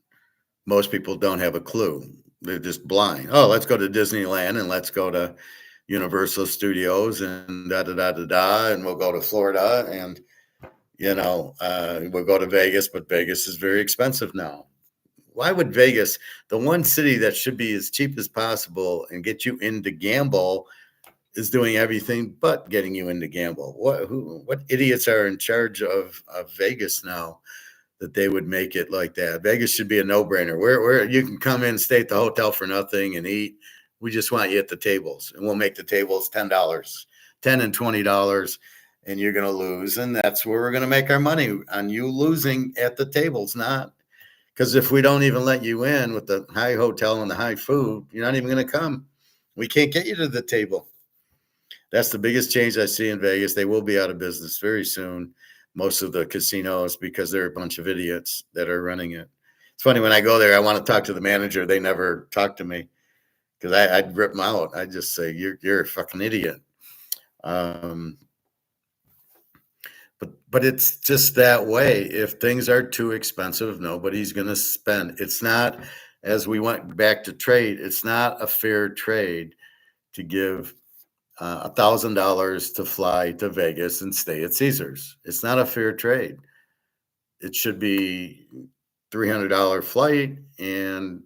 Most people don't have a clue. They're just blind. Oh, let's go to Disneyland and let's go to Universal Studios and da da da da da, and we'll go to Florida and we'll go to Vegas, but Vegas is very expensive now. Why would Vegas, the one city that should be as cheap as possible and get you into gamble, is doing everything but getting you into gamble? What idiots are in charge of Vegas now that they would make it like that? Vegas should be a no-brainer. Where you can come in, stay at the hotel for nothing and eat. We just want you at the tables, and we'll make the tables $10, $10 and $20. And you're going to lose. And that's where we're going to make our money, on you losing at the tables. Not because if we don't even let you in with the high hotel and the high food, you're not even going to come. We can't get you to the table. That's the biggest change I see in Vegas. They will be out of business very soon, most of the casinos, because they're a bunch of idiots that are running it. It's funny, when I go there, I want to talk to the manager. They never talk to me because I'd rip them out. I'd just say, you're a fucking idiot. But it's just that way. If things are too expensive, nobody's going to spend. It's not, as we went back to trade, it's not a fair trade to give $1,000 to fly to Vegas and stay at Caesars. It's not a fair trade. It should be $300 flight and,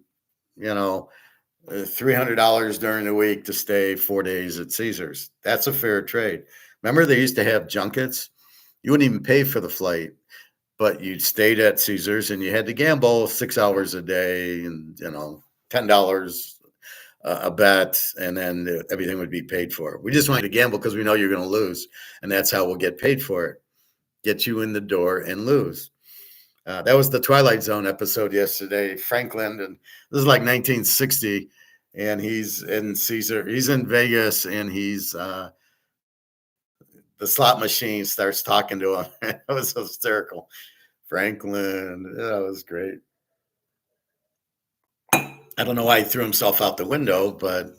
$300 during the week to stay 4 days at Caesars. That's a fair trade. Remember, they used to have junkets. You wouldn't even pay for the flight, but you stayed at Caesars and you had to gamble 6 hours a day and, $10 a bet, and then everything would be paid for. We just want you to gamble because we know you're going to lose, and that's how we'll get paid for it. Get you in the door and lose. That was the Twilight Zone episode yesterday. Franklin, and this is like 1960, and he's in Caesar. He's in Vegas, and he's the slot machine starts talking to him. It was hysterical. Franklin, that was great. I don't know why he threw himself out the window, but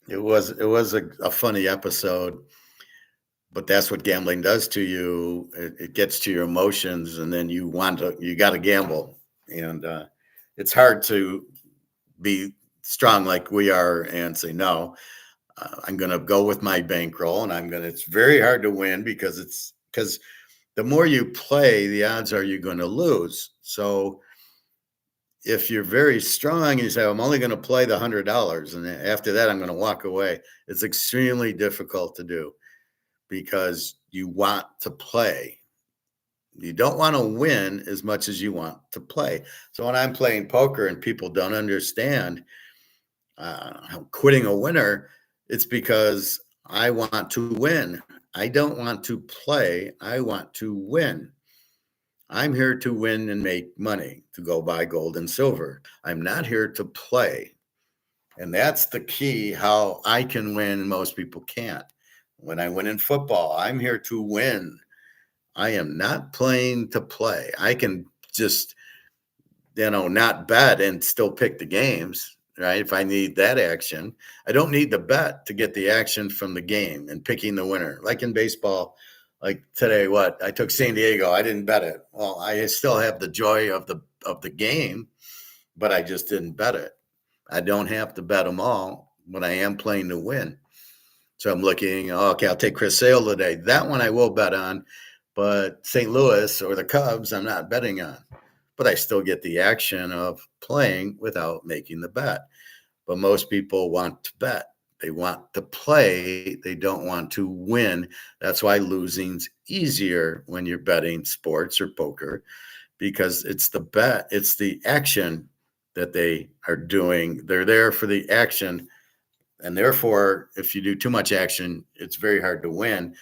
it was a funny episode. But that's what gambling does to you. It gets to your emotions, and then you got to gamble. And it's hard to be strong like we are and say no. I'm going to go with my bankroll, and it's very hard to win because the more you play, the odds are you're going to lose. So if you're very strong, you say, I'm only going to play the $100, and after that, I'm going to walk away. It's extremely difficult to do because you want to play. You don't want to win as much as you want to play. So when I'm playing poker and people don't understand quitting a winner, it's because I want to win. I don't want to play. I want to win. I'm here to win and make money, to go buy gold and silver. I'm not here to play. And that's the key, how I can win and most people can't. When I win in football, I'm here to win. I am not playing to play. I can just, not bet and still pick the games, right? If I need that action, I don't need the bet to get the action from the game and picking the winner. Like in baseball, like today, I took San Diego. I didn't bet it. Well, I still have the joy of the game, but I just didn't bet it. I don't have to bet them all, but I am playing to win. So I'm looking, okay, I'll take Chris Sale today. That one I will bet on, but St. Louis or the Cubs, I'm not betting on. But I still get the action of playing without making the bet. But most people want to bet. They want to play. They don't want to win. That's why losing's easier when you're betting sports or poker, because it's the bet, it's the action that they are doing. They're there for the action. And therefore, if you do too much action, it's very hard to win,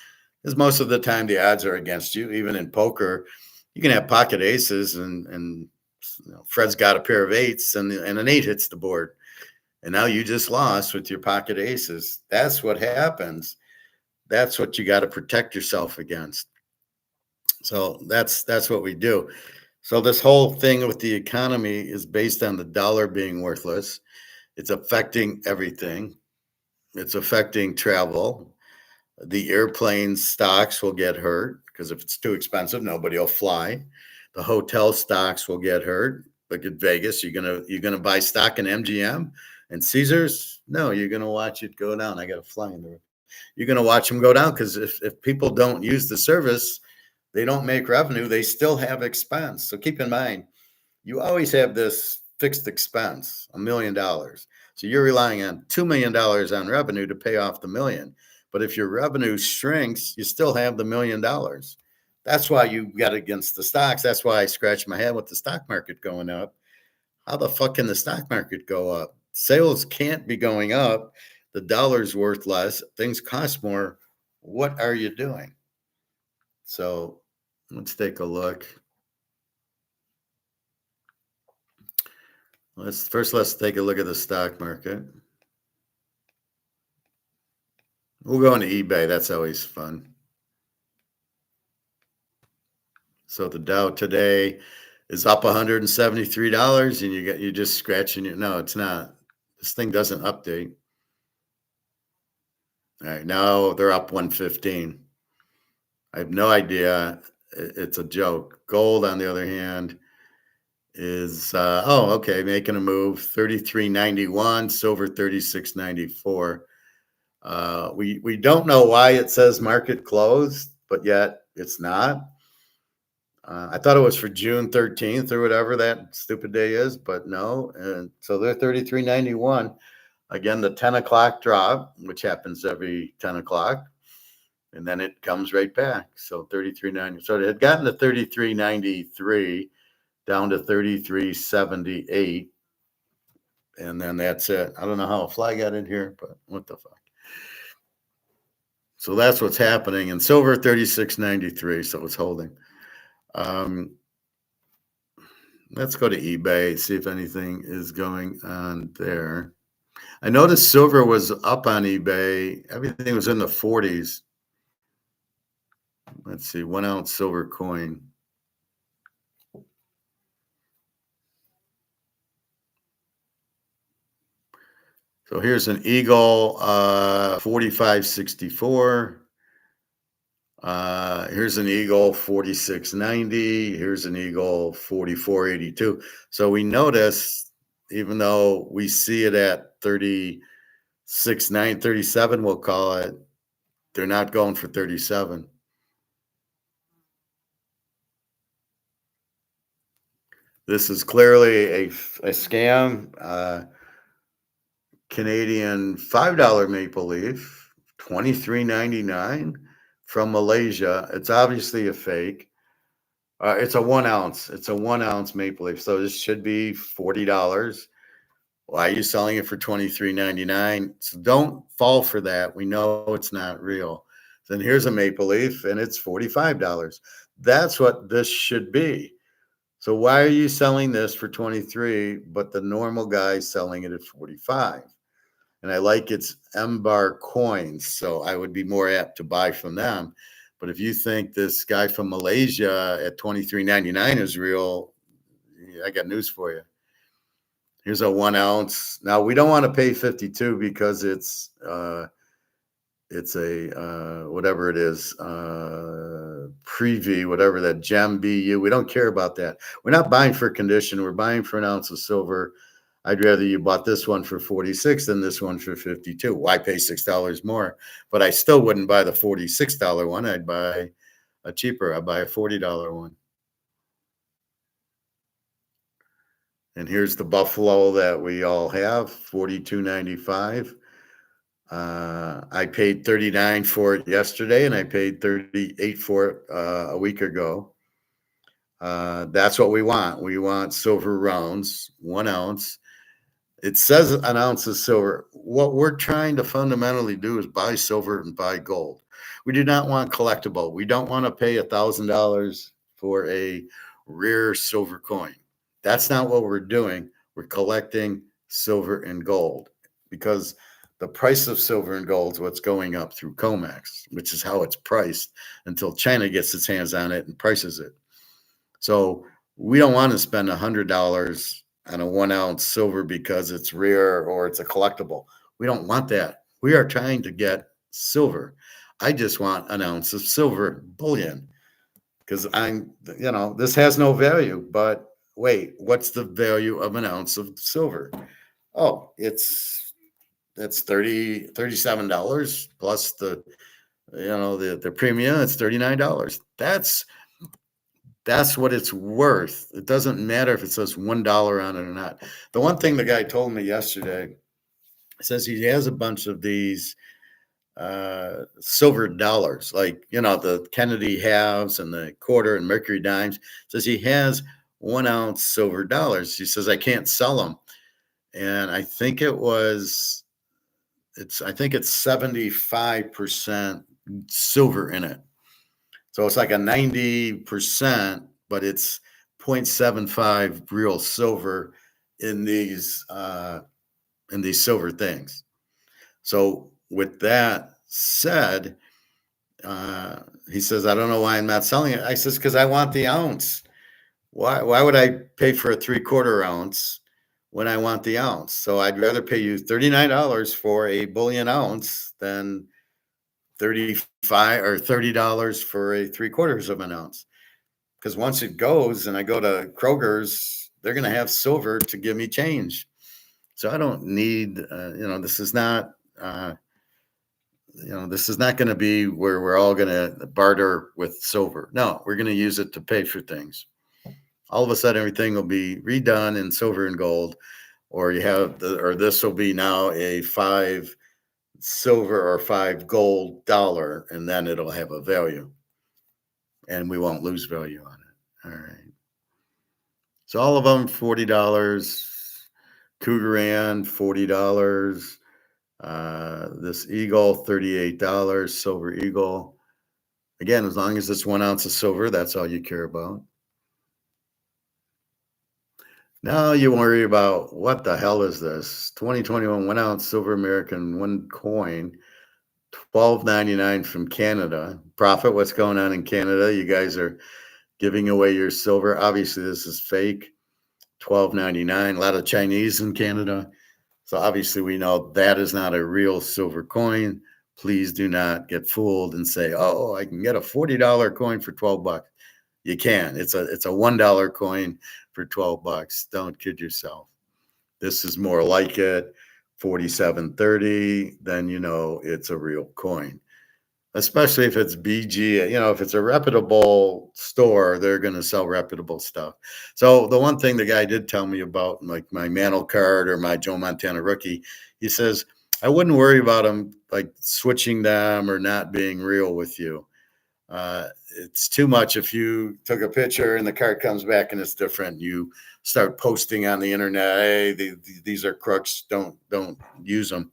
because most of the time the odds are against you. Even in poker, you can have pocket aces and Fred's got a pair of eights and an 8 hits the board. And now you just lost with your pocket aces. That's what happens. That's what you got to protect yourself against. So that's what we do. So this whole thing with the economy is based on the dollar being worthless. It's affecting everything. It's affecting travel. The airplane stocks will get hurt because if it's too expensive, nobody will fly. The hotel stocks will get hurt. Look at Vegas. You're gonna buy stock in MGM and Caesars? No, you're gonna watch it go down. I got to fly in there. You're gonna watch them go down because if people don't use the service, they don't make revenue. They still have expense. So keep in mind, you always have this fixed expense, $1 million. So you're relying on $2 million on revenue to pay off the million. But if your revenue shrinks, you still have the $1 million. That's why you got against the stocks. That's why I scratch my head with the stock market going up. How the fuck can the stock market go up? Sales can't be going up. The dollar's worth less. Things cost more. What are you doing? So let's take a look. Let's take a look at the stock market. We'll go into eBay. That's always fun. So the Dow today is up $173, and you're just scratching it. No, it's not. This thing doesn't update. All right, now they're up 115. I have no idea. It's a joke. Gold, on the other hand, is making a move. 33.91, silver 36.94. We don't know why it says market closed, but yet it's not. I thought it was for June 13th or whatever that stupid day is, but no. And so they're 33.91. Again, the 10 o'clock drop, which happens every 10 o'clock, and then it comes right back. So 33.90. So it had gotten to 33.93, down to 33.78, and then that's it. I don't know how a fly got in here, but what the fuck. So that's what's happening. And silver 36.93, so it's holding. Let's go to eBay, see if anything is going on there. I noticed silver was up on eBay. Everything was in the 40s. Let's see, 1 ounce silver coin. So here's an Eagle 45.64. Here's an Eagle 46.90. Here's an Eagle 44.82. So we notice, even though we see it at 33 $6,937, we'll call it. They're not going for 37. This is clearly a scam. Canadian $5 maple leaf, $23.99 from Malaysia. It's obviously a fake. It's a 1 ounce. It's a 1 ounce maple leaf. So this should be $40. Why are you selling it for $23.99? So don't fall for that. We know it's not real. Then here's a maple leaf and it's $45. That's what this should be. So why are you selling this for 23, but the normal guy's selling it at 45? And I like its M-bar coins, so I would be more apt to buy from them. But if you think this guy from Malaysia at $23.99 is real, I got news for you. Here's a 1 ounce. Now we don't want to pay 52 because it's a whatever it is, Preview, whatever that gem BU. We don't care about that. We're not buying for condition. We're buying for an ounce of silver. I'd rather you bought this one for 46 than this one for 52. Why pay $6 more? But I still wouldn't buy the $46 one. I'd buy a cheaper. I'd buy a $40 one. And here's the Buffalo that we all have, $42.95. I paid $39 for it yesterday, and I paid $38 for it a week ago. That's what we want. We want silver rounds, 1 ounce. It says an ounce of silver. What we're trying to fundamentally do is buy silver and buy gold. We do not want collectible. We don't want to pay $1,000 for a rare silver coin. That's not what we're doing. We're collecting silver and gold because the price of silver and gold is what's going up through COMEX, which is how it's priced until China gets its hands on it and prices it. So we don't want to spend $100 on a 1 ounce silver because it's rare or it's a collectible. We don't want that. We are trying to get silver. I just want an ounce of silver bullion because this has no value. But wait, what's the value of an ounce of silver? Oh, that's $37 plus the premium. It's $39. That's what it's worth. It doesn't matter if it says $1 on it or not. The one thing the guy told me yesterday says he has a bunch of these silver dollars, like the Kennedy halves and the quarter and Mercury dimes. Says he has 1 ounce silver dollars. He says I can't sell them, and I think it's 75% silver in it. So it's like a 90%, but it's 0.75 real silver in these silver things. So with that said, he says, I don't know why I'm not selling it. I says, because I want the ounce. Why would I pay for a 3/4 ounce when I want the ounce? So I'd rather pay you $39 for a bullion ounce than $35 or $30 for a 3/4 of an ounce. Because once it goes and I go to Kroger's, they're going to have silver to give me change. So I don't need, this is not, this is not going to be where we're all going to barter with silver. No, we're going to use it to pay for things. All of a sudden, everything will be redone in silver and gold, or this will be now a 5 silver or 5 gold dollar, and then it'll have a value and we won't lose value on it. All right. So all of them, $40. Cougaran, $40. This eagle, $38. Silver eagle. Again, as long as it's 1 ounce of silver, that's all you care about. Now you worry about what the hell is this? 2021 1 ounce silver American 1 coin, $12.99 from Canada. Profit, what's going on in Canada? You guys are giving away your silver. Obviously, this is fake. $12.99. A lot of Chinese in Canada. So obviously, we know that is not a real silver coin. Please do not get fooled and say, oh, I can get a $40 coin for $12. You can. It's a $1 coin for $12. Don't kid yourself. This is more like it. 47.30, then you know it's a real coin. Especially if it's BG, if it's a reputable store, they're going to sell reputable stuff. So the one thing the guy did tell me about, like my Mantle card or my Joe Montana rookie, he says, I wouldn't worry about them like switching them or not being real with you. It's too much if you took a picture and the card comes back and it's different. You start posting on the internet, hey, these are crooks. Don't use them.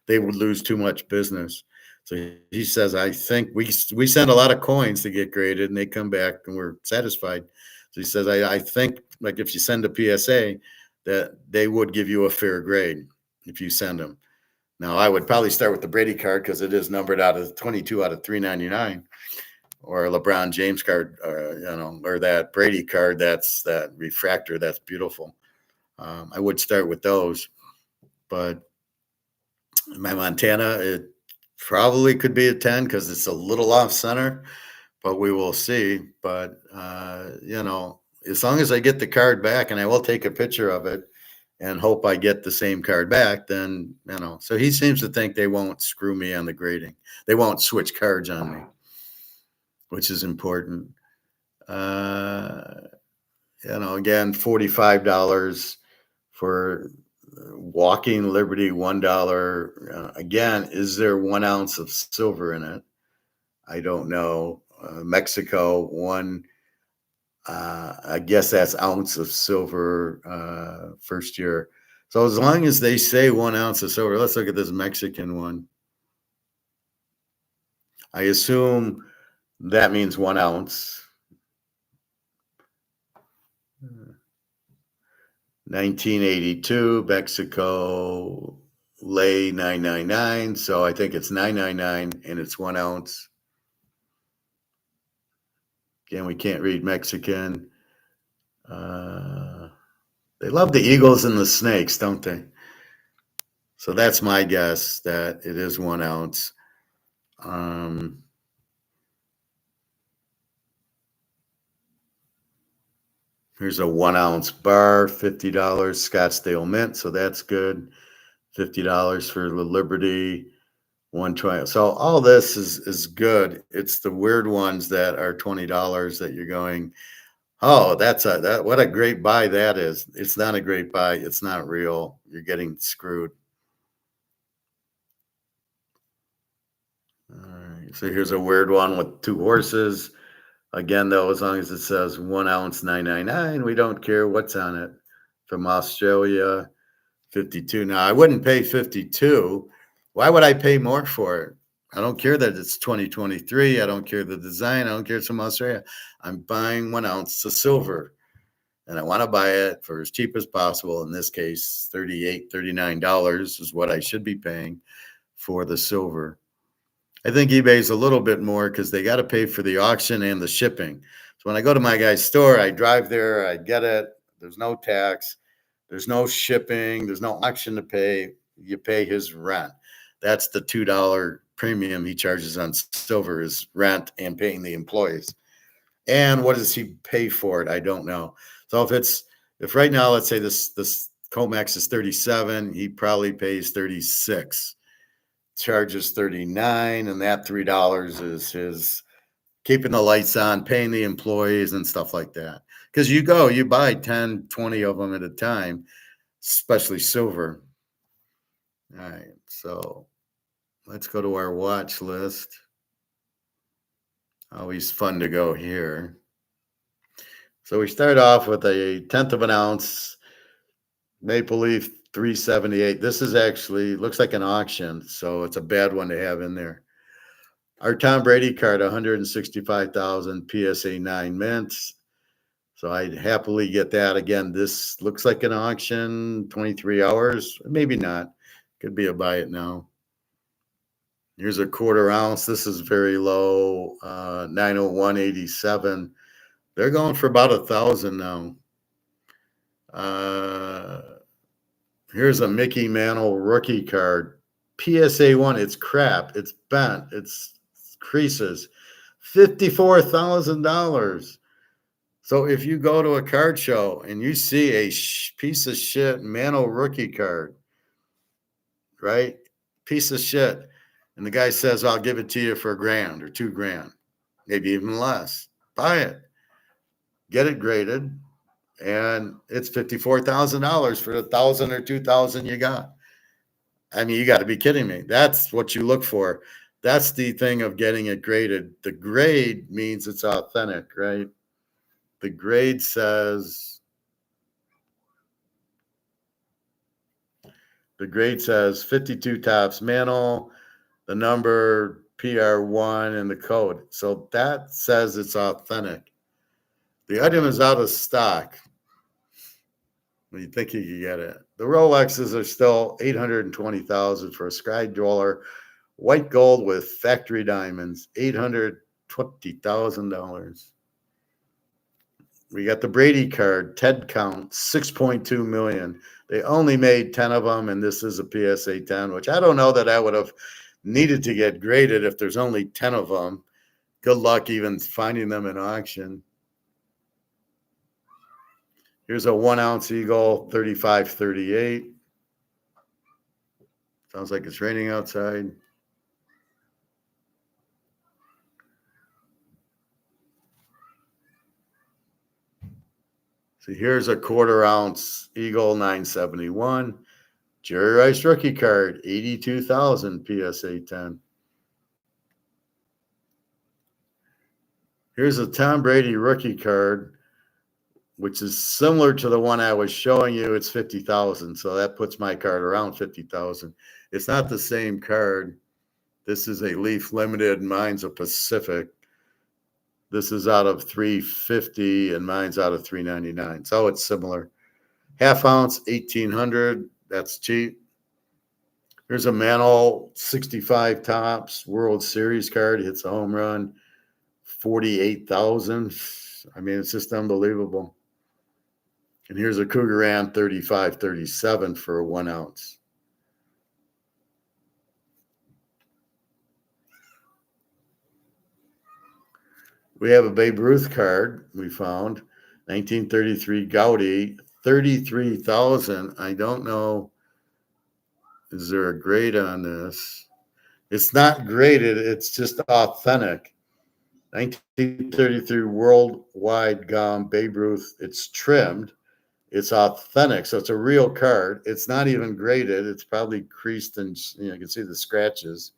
They would lose too much business. So he says, I think we send a lot of coins to get graded and they come back and we're satisfied. So he says, I think like if you send a PSA that they would give you a fair grade if you send them. Now I would probably start with the Brady card because it is numbered out of 22 out of 399, or a LeBron James card, or that Brady card. That's that refractor. That's beautiful. I would start with those, but my Montana, it probably could be a 10 because it's a little off center, but we will see. But, as long as I get the card back, and I will take a picture of it and hope I get the same card back, then, so he seems to think they won't screw me on the grading. They won't switch cards on me, which is important. Again, $45 for Walking Liberty, $1. Again, is there 1 ounce of silver in it? I don't know. Mexico, one. I guess that's ounce of silver first year. So as long as they say 1 ounce of silver, let's look at this Mexican one. I assume that means 1 ounce. 1982, Mexico, lay 999. So I think it's 999 and it's 1 ounce. Again, we can't read Mexican. They love the eagles and the snakes, don't they? So that's my guess that it is 1 ounce. Here's a 1 ounce bar, $50, Scottsdale Mint. So that's good. $50 for the Liberty, 120. So all this is good. It's the weird ones that are $20 that you're going, oh, what a great buy that is. It's not a great buy. It's not real. You're getting screwed. All right. So here's a weird one with 2 horses. Again, though, as long as it says 1 ounce, 999, we don't care what's on it. From Australia, 52. Now, I wouldn't pay 52. Why would I pay more for it? I don't care that it's 2023. I don't care the design. I don't care it's from Australia. I'm buying 1 ounce of silver, and I want to buy it for as cheap as possible. In this case, $38, $39 is what I should be paying for the silver. I think eBay's a little bit more because they got to pay for the auction and the shipping. So when I go to my guy's store, I drive there, I get it. There's no tax. There's no shipping. There's no auction to pay. You pay his rent. That's the $2 premium he charges on silver is rent and paying the employees. And what does he pay for it? I don't know. So if right now, let's say this Comex is 37, he probably pays 36. Charges 39, and that $3 is his keeping the lights on, paying the employees and stuff like that. Because you buy 10, 20 of them at a time, especially silver. All right, so let's go to our watch list. Always fun to go here. So we start off with a 1/10 of an ounce Maple Leaf 378. This is actually looks like an auction, so it's a bad one to have in there. Our Tom Brady card, 165,000 PSA 9 mints. So I'd happily get that. Again, this looks like an auction, 23 hours. Maybe not. Could be a buy it now. Here's a 1/4 ounce. This is very low, 901.87. They're going for about 1,000 now. Here's a Mickey Mantle rookie card. PSA 1, it's crap. It's bent. It's creases. $54,000. So if you go to a card show and you see a piece of shit Mantle rookie card, right? Piece of shit. And the guy says, I'll give it to you for $1,000 or $2,000, maybe even less. Buy it. Get it graded. And it's $54,000 for 1,000 or 2,000 you got. I mean, you got to be kidding me. That's what you look for. That's the thing of getting it graded. The grade means it's authentic, right? The grade says 52 tops mantle, the number PR1 and the code. So that says it's authentic. The item is out of stock. You think you can get it. The Rolexes are still $820,000 for a sky dweller, white gold with factory diamonds, $820,000. We got the Brady card, Ted count, 6.2 million. They only made 10 of them, and this is a PSA 10, which I don't know that I would have needed to get graded if there's only 10 of them. Good luck even finding them in auction. Here's a 1 ounce Eagle, 3538. Sounds like it's raining outside. So here's a 1/4 ounce Eagle, 971. Jerry Rice rookie card, 82,000 PSA 10. Here's a Tom Brady rookie card, which is similar to the one I was showing you. It's 50,000. So that puts my card around 50,000. It's not the same card. This is a Leaf Limited. Mine's a Pacific. This is out of 350 and mine's out of 399. So it's similar. 1/2 ounce, 1,800. That's cheap. Here's a Mantle 65 tops World Series card. Hits a home run. 48,000. I mean, it's just unbelievable. And here's a Cougaran 3537 for a 1 ounce. We have a Babe Ruth card we found, 1933 Gaudi, 33,000. I don't know. Is there a grade on this? It's not graded. It's just authentic. 1933 Worldwide Gum Babe Ruth. It's trimmed. It's authentic. So it's a real card. It's not even graded. It's probably creased and you can see the scratches.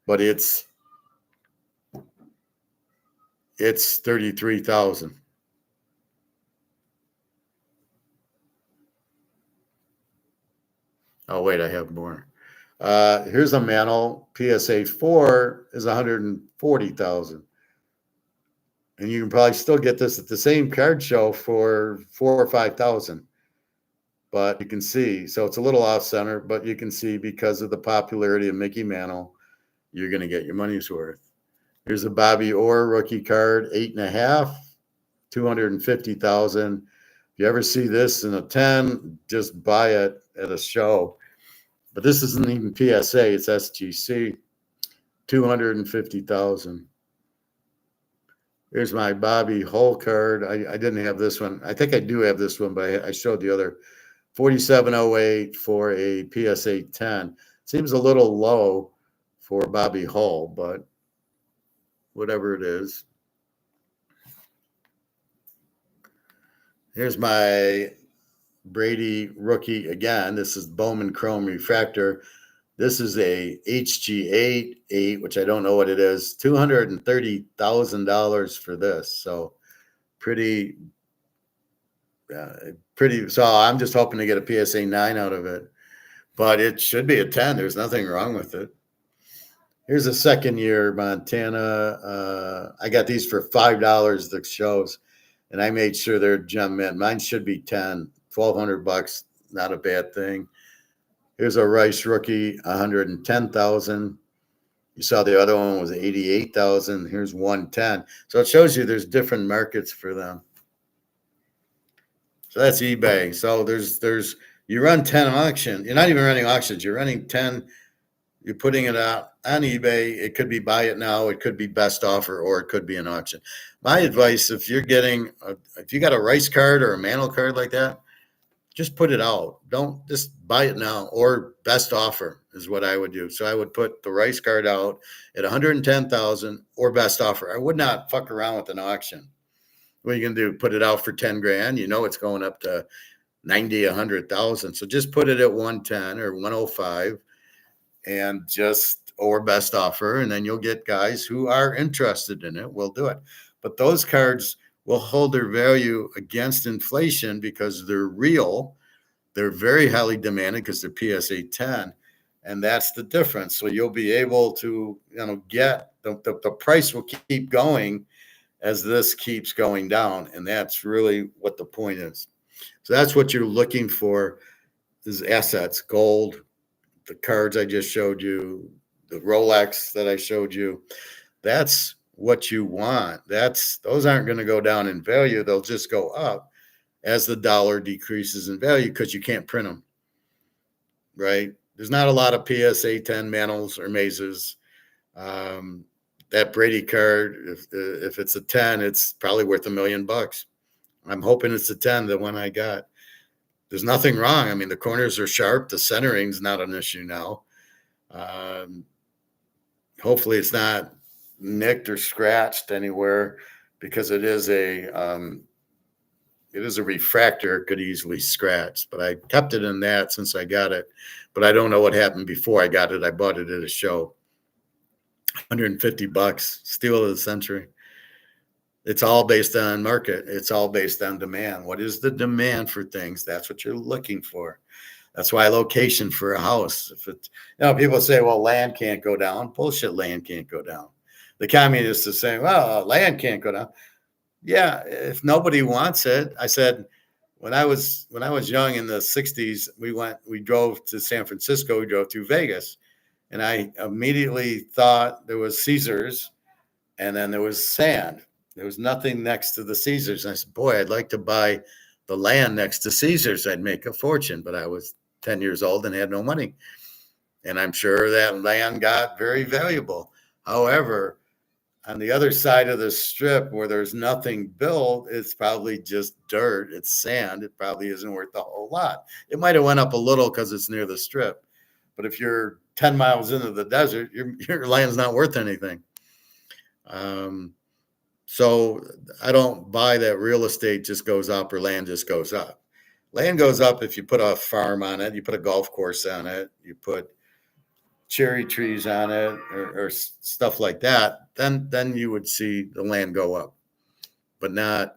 But it's 33,000. Oh, wait, I have more. Here's a Mantle. PSA 4 is 140,000. And you can probably still get this at the same card show for 4,000 or 5,000. But you can see, so it's a little off center, but you can see because of the popularity of Mickey Mantle, you're going to get your money's worth. Here's a Bobby Orr rookie card, 8.5, 250,000. If you ever see this in a 10, just buy it at a show. But this isn't even PSA, it's SGC, 250,000. Here's my Bobby Hull card. I didn't have this one. I think I do have this one, but I showed the other. 4708 for a PSA 10. Seems a little low for Bobby Hull, but whatever it is. Here's my Brady rookie again. This is Bowman Chrome Refractor. This is a HG8, which I don't know what it is. $230,000 for this. So pretty. So I'm just hoping to get a PSA 9 out of it. But it should be a 10. There's nothing wrong with it. Here's a second year Montana. I got these for $5, the shows, and I made sure they're gem mint. Mine should be 10, $1,200, not a bad thing. Here's a Rice rookie, 110,000. You saw the other one was 88,000. Here's 110. So it shows you there's different markets for them. So that's eBay. So there's you run 10 auctions. You're not even running auctions. You're running 10. You're putting it out on eBay. It could be buy it now. It could be best offer, or it could be an auction. My advice, if you got a Rice card or a Mantle card like that, just put it out. Don't just buy it now, or best offer is what I would do. So I would put the rice card out at 110,000 or best offer. I would not fuck around with an auction. What are you gonna do? Put it out for 10 grand? You know it's going up to 90, 100,000. So just put it at 110 or 105 and just, or best offer, and then you'll get guys who are interested in it will do it. But those cards will hold their value against inflation because they're real. They're very highly demanded because they're PSA 10, and that's the difference. So you'll be able to, get the price will keep going as this keeps going down, and that's really what the point is. So that's what you're looking for, is assets, gold, the cards I just showed you, the Rolex that I showed you. That's what you want. Those aren't going to go down in value. They'll just go up as the dollar decreases in value because you can't print them, right? There's not a lot of PSA 10 mantles or mazes. That Brady card, if it's a 10, it's probably worth $1 million. I'm hoping it's a 10, the one I got. There's nothing wrong. I mean, the corners are sharp. The centering's not an issue now. Hopefully it's not nicked or scratched anywhere, because it is a refractor. It could easily scratch, but I kept it in that since I got it. But I don't know what happened before I got it. I bought it at a show. $150, steal of the century. It's all based on market. It's all based on demand. What is the demand for things? That's what you're looking for. That's why location for a house. If it, people say, well, land can't go down. Bullshit, land can't go down. The communists are saying, well, land can't go down. Yeah, if nobody wants it. I said, when I was young in the 60s, we drove to San Francisco, we drove to Vegas, and I immediately thought there was Caesars, and then there was sand. There was nothing next to the Caesars. And I said, boy, I'd like to buy the land next to Caesars. I'd make a fortune. But I was 10 years old and had no money. And I'm sure that land got very valuable. However, on the other side of the strip where there's nothing built, it's probably just dirt. It's sand. It probably isn't worth a whole lot. It might have went up a little because it's near the strip. But if you're 10 miles into the desert, your land's not worth anything. So I don't buy that real estate just goes up or land just goes up. Land goes up if you put a farm on it, you put a golf course on it, you put cherry trees on it, or stuff like that. Then you would see the land go up, but not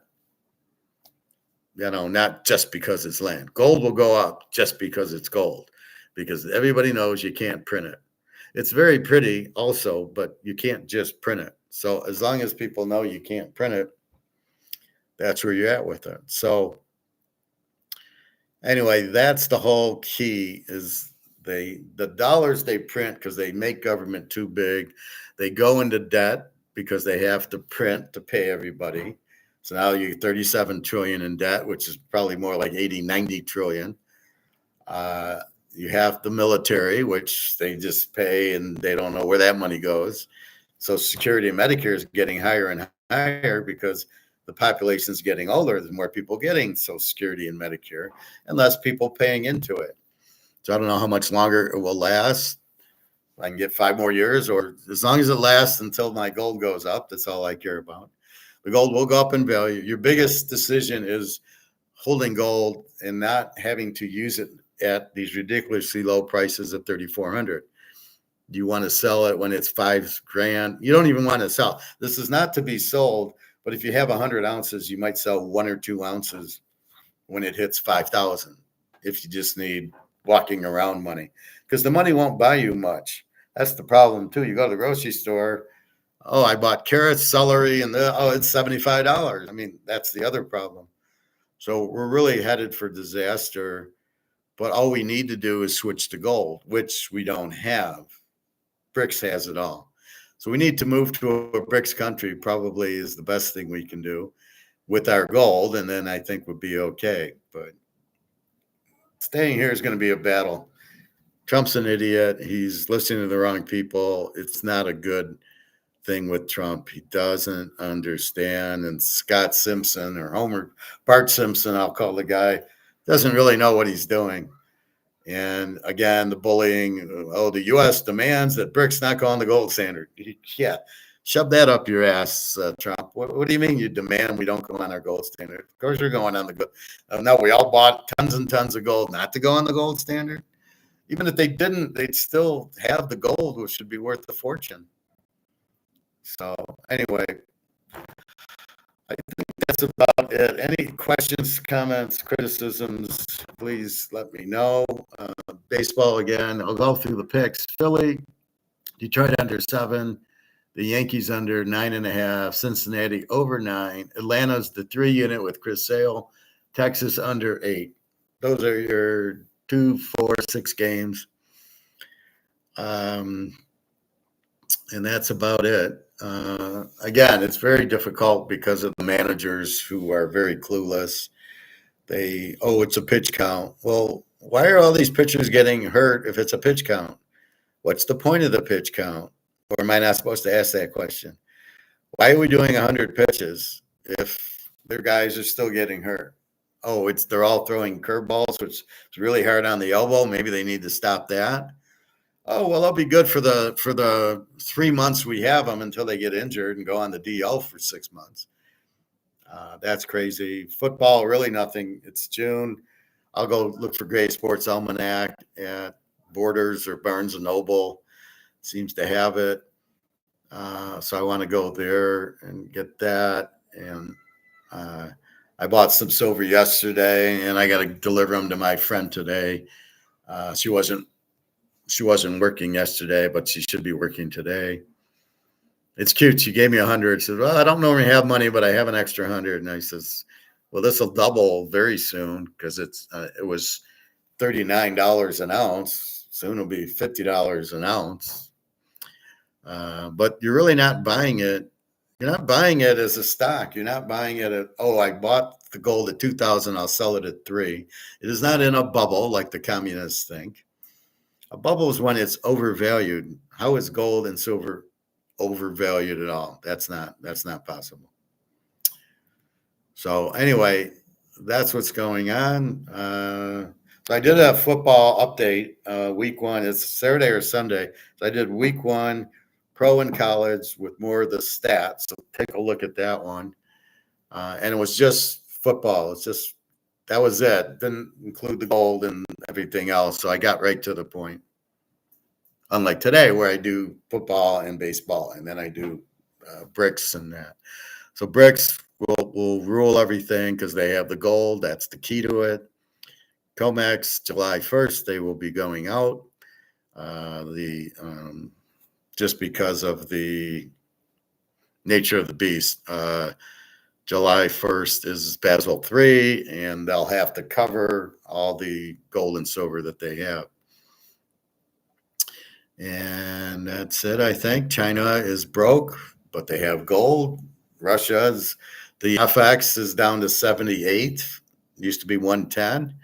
just because it's land. Gold will go up just because it's gold, because everybody knows you can't print it. It's very pretty also, but you can't just print it. So as long as people know you can't print it, that's where you're at with it. So anyway, that's the whole key, is the dollars they print because they make government too big. They go into debt because they have to print to pay everybody. So now you're 37 trillion in debt, which is probably more like 80, 90 trillion. You have the military, which they just pay and they don't know where that money goes. Social Security and Medicare is getting higher and higher because the population is getting older. There's more people getting Social Security and Medicare and less people paying into it. So I don't know how much longer it will last. I can get 5 more years, or as long as it lasts until my gold goes up. That's all I care about. The gold will go up in value. Your biggest decision is holding gold and not having to use it at these ridiculously low prices of 3,400. Do you want to sell it when it's $5,000? You don't even want to sell. This is not to be sold, but if you have 100 ounces, you might sell 1 or 2 ounces when it hits 5,000. If you just need walking around money, because the money won't buy you much. That's the problem too. You go to the grocery store. Oh, I bought carrots, celery, and it's $75. I mean, that's the other problem. So we're really headed for disaster. But all we need to do is switch to gold, which we don't have. BRICS has it all. So we need to move to a BRICS country, probably is the best thing we can do with our gold. And then I think we'll be okay. But staying here is going to be a battle. Trump's an idiot. He's listening to the wrong people. It's not a good thing with Trump. He doesn't understand. And Scott Simpson, or Bart Simpson, I'll call the guy, doesn't really know what he's doing. And again, the bullying. Oh, the U.S. demands that BRICS not go on the gold standard. Yeah, shove that up your ass, Trump. What do you mean you demand we don't go on our gold standard? Of course, we're going on the gold. No, we all bought tons and tons of gold not to go on the gold standard. Even if they didn't, they'd still have the gold, which should be worth a fortune. So anyway, I think that's about it. Any questions, comments, criticisms, please let me know. Baseball again, I'll go through the picks. Philly, Detroit under 7, the Yankees under 9.5, Cincinnati over 9, Atlanta's the 3 unit with Chris Sale, Texas under 8. Those are your 2, 4, 6 games. And that's about it. Again, it's very difficult because of the managers who are very clueless. It's a pitch count. Well, why are all these pitchers getting hurt if it's a pitch count? What's the point of the pitch count? Or am I not supposed to ask that question? Why are we doing 100 pitches if their guys are still getting hurt? Oh, they're all throwing curveballs, which is really hard on the elbow. Maybe they need to stop that. Oh, well, they'll be good for the 3 months we have them until they get injured and go on the DL for 6 months. That's crazy. Football, really nothing. It's June. I'll go look for Gray Sports Almanac at Borders or Barnes & Noble. Seems to have it. So I want to go there and get that. And I bought some silver yesterday, and I got to deliver them to my friend today. She wasn't working yesterday, but she should be working today. It's cute. She gave me 100. She said, well, I don't normally have money, but I have an extra 100. And I says, well, this will double very soon because it was $39 an ounce. Soon it'll be $50 an ounce. But you're really not buying it. You're not buying it as a stock. You're not buying it at, I bought the gold at 2,000. I'll sell it at 3. It is not in a bubble like the communists think. A bubble is when it's overvalued. How is gold and silver overvalued at all? That's not possible. So anyway, that's what's going on. So I did a football update, week 1. It's Saturday or Sunday. So I did week 1, pro and college with more of the stats. So take a look at that one. And it was just football. That was it. Didn't include the gold and everything else. So I got right to the point. Unlike today, where I do football and baseball, and then I do BRICS and that. So BRICS will rule everything because they have the gold. That's the key to it. COMEX, July 1st, they will be going out. Just because of the nature of the beast. July 1st is Basel III, and they'll have to cover all the gold and silver that they have. And that's it, I think. China is broke, but they have gold. The FX is down to 78. Used to be 110.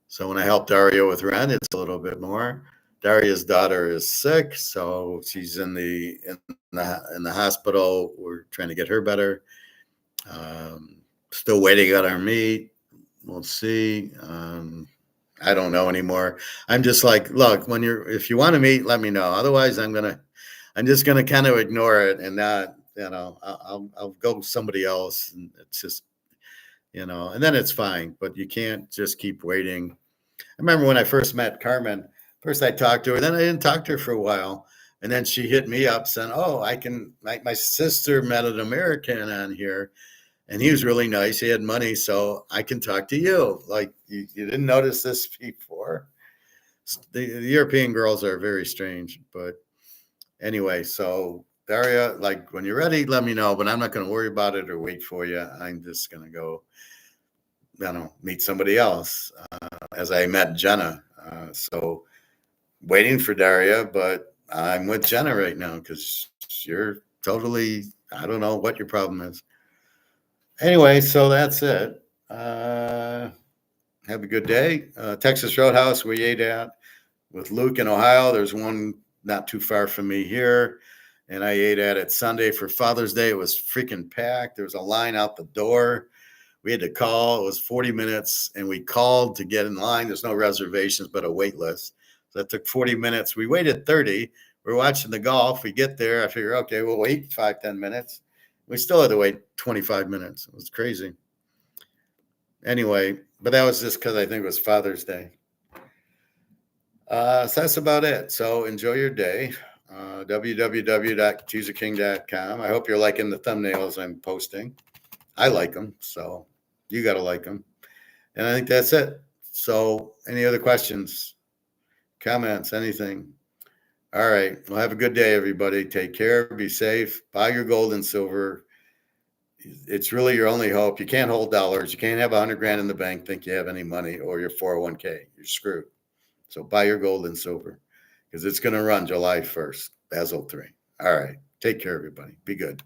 So when I help Daria with rent, it's a little bit more. Daria's daughter is sick, so she's in the hospital. We're trying to get her better. Still waiting on our meat. We'll see. I don't know anymore. I'm just like, look, if you want to meet, let me know. Otherwise, I'm just gonna kind of ignore it and not, I'll go with somebody else. And it's just, and then it's fine. But you can't just keep waiting. I remember when I first met Carmen. First I talked to her, then I didn't talk to her for a while, and then she hit me up saying, "Oh, I can." My sister met an American on here. And he was really nice. He had money, so I can talk to you. Like, you didn't notice this before. The European girls are very strange. But anyway, so Daria, like, when you're ready, let me know. But I'm not going to worry about it or wait for you. I'm just going to go, meet somebody else, as I met Jenna. So waiting for Daria, but I'm with Jenna right now because you're totally, I don't know what your problem is. Anyway, so that's it. Have a good day. Texas Roadhouse, we ate at with Luke in Ohio. There's one not too far from me here. And I ate at it Sunday for Father's Day. It was freaking packed. There was a line out the door. We had to call. It was 40 minutes, and we called to get in line. There's no reservations, but a wait list. So that took 40 minutes. We waited 30. We're watching the golf. We get there. I figure, okay, we'll wait 5-10 minutes. We still had to wait 25 minutes. It was crazy. Anyway, but that was just because I think it was Father's Day. So that's about it. So enjoy your day. www.teaserking.com. I hope you're liking the thumbnails I'm posting. I like them, so you got to like them. And I think that's it. So any other questions, comments, anything? All right. Well, have a good day, everybody. Take care. Be safe. Buy your gold and silver. It's really your only hope. You can't hold dollars. You can't have 100 grand in the bank, think you have any money, or your 401k. You're screwed. So buy your gold and silver because it's going to run July 1st, Basel 3. All right. Take care, everybody. Be good.